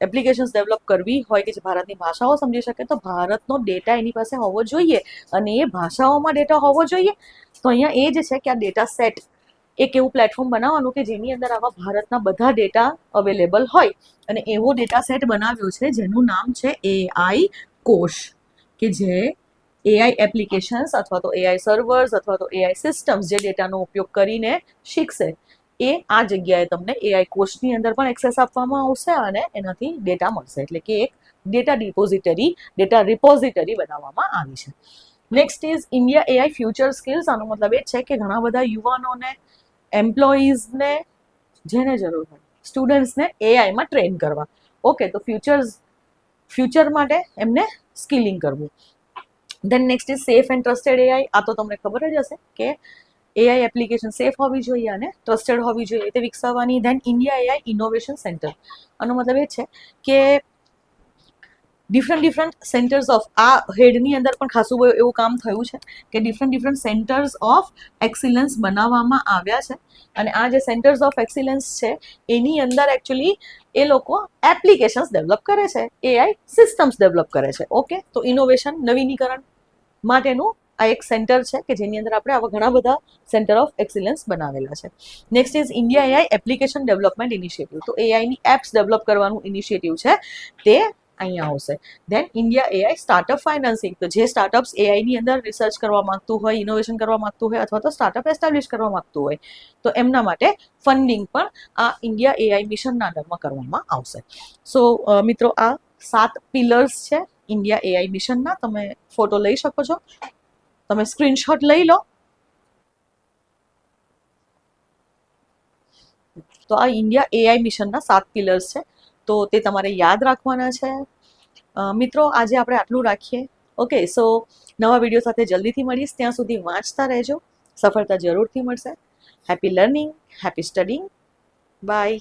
એપ્લિકેશન્સ ડેવલપ કરવી હોય કે જે ભારતની ભાષાઓ સમજી શકે, તો ભારતનો ડેટા એની પાસે હોવો જોઈએ અને એ ભાષાઓમાં ડેટા હોવો જોઈએ. તો અહીંયા એ જ છે કે આ ડેટા સેટ એક એવું પ્લેટફોર્મ બનાવવાનું કે જેની અંદર આવા ભારતના બધા ડેટા અવેલેબલ હોય. અને એવો ડેટા સેટ બનાવ્યો છે જેનું નામ છે એઆઈ કોશ, કે જે એઆઈ એપ્લિકેશન્સ અથવા તો એઆઈ સર્વર્સ અથવા તો એઆઈ સિસ્ટમ્સ જે ડેટાનો ઉપયોગ કરીને શીખશે, એ આ જગ્યાએ તમને એઆઈ કોશની અંદર પણ એક્સેસ આપવામાં આવશે અને એનાથી ડેટા મળશે. એટલે કે એક ડેટા ડિપોઝિટરી, ડેટા રિપોઝિટરી બનાવવામાં આવી છે. Next is India AI future skills. આનો મતલબ એ છે કે ઘણા બધા યુવાનોને, એમ્પ્લોઈઝને, જેને જરૂર હોય, સ્ટુડન્ટ્સને એઆઈમાં ટ્રેન કરવા. ઓકે, તો ફ્યુચર માટે એમને સ્કિલિંગ કરવું. Than next is safe and trusted AI. આ તો તમને ખબર જ હશે કે એઆઈ એપ્લિકેશન સેફ હોવી જોઈએ અને ટ્રસ્ટેડ હોવી જોઈએ, તે વિકસાવવાની. Then India AI innovation centre. આનો મતલબ એ છે કે ડિફરન્ટ સેન્ટર્સ ઓફ, આ હેડની અંદર પણ ખાસું એવું કામ થયું છે કે ડિફરન્ટ સેન્ટર્સ ઓફ એક્સિલન્સ બનાવવામાં આવ્યા છે. અને આ જે સેન્ટર્સ ઓફ એક્સિલન્સ છે એની અંદર એકચ્યુઅલી એ લોકો એપ્લિકેશન્સ ડેવલપ કરે છે, એઆઈ સિસ્ટમ્સ ડેવલપ કરે છે. ઓકે, તો ઇનોવેશન, નવીનીકરણ માટેનું આ એક સેન્ટર છે કે જેની અંદર આપણે આવા ઘણા બધા સેન્ટર ઓફ એક્સિલન્સ બનાવેલા છે. Next is India AI application development initiative. તો એઆઈની એપ્સ ડેવલપ કરવાનું ઇનિશિયેટિવ છે તે અહીંયા આવશે. Then India AI startup financing. તો જે સ્ટાર્ટઅપ્સ એઆઈની અંદર રિસર્ચ કરવા માંગતું હોય, ઇનોવેશન કરવા માંગતું હોય અથવા તો સ્ટાર્ટઅપ એસ્ટાબ્લિશ કરવા માંગતું હોય, તો એમના માટે ફંડિંગ પણ આ ઇન્ડિયા એઆઈ મિશનના અંડરમાં કરવામાં આવશે. સો મિત્રો, આ 7 પિલર્સ છે ઇન્ડિયા એઆઈ મિશનના. તમે ફોટો લઈ શકો છો, તમે સ્ક્રીનશોટ લઈ લો. તો આ ઇન્ડિયા એઆઈ મિશનના 7 પિલર્સ છે, તો તે તમારે યાદ રાખવાના છે. મિત્રો, આજે આપણે આટલું રાખીએ. ઓકે, સો નવા વિડીયો સાથે જલ્દીથી મળીશ. ત્યાં સુધી વાંચતા રહેજો, સફળતા જરૂરથી મળશે. Happy learning, happy studying. By.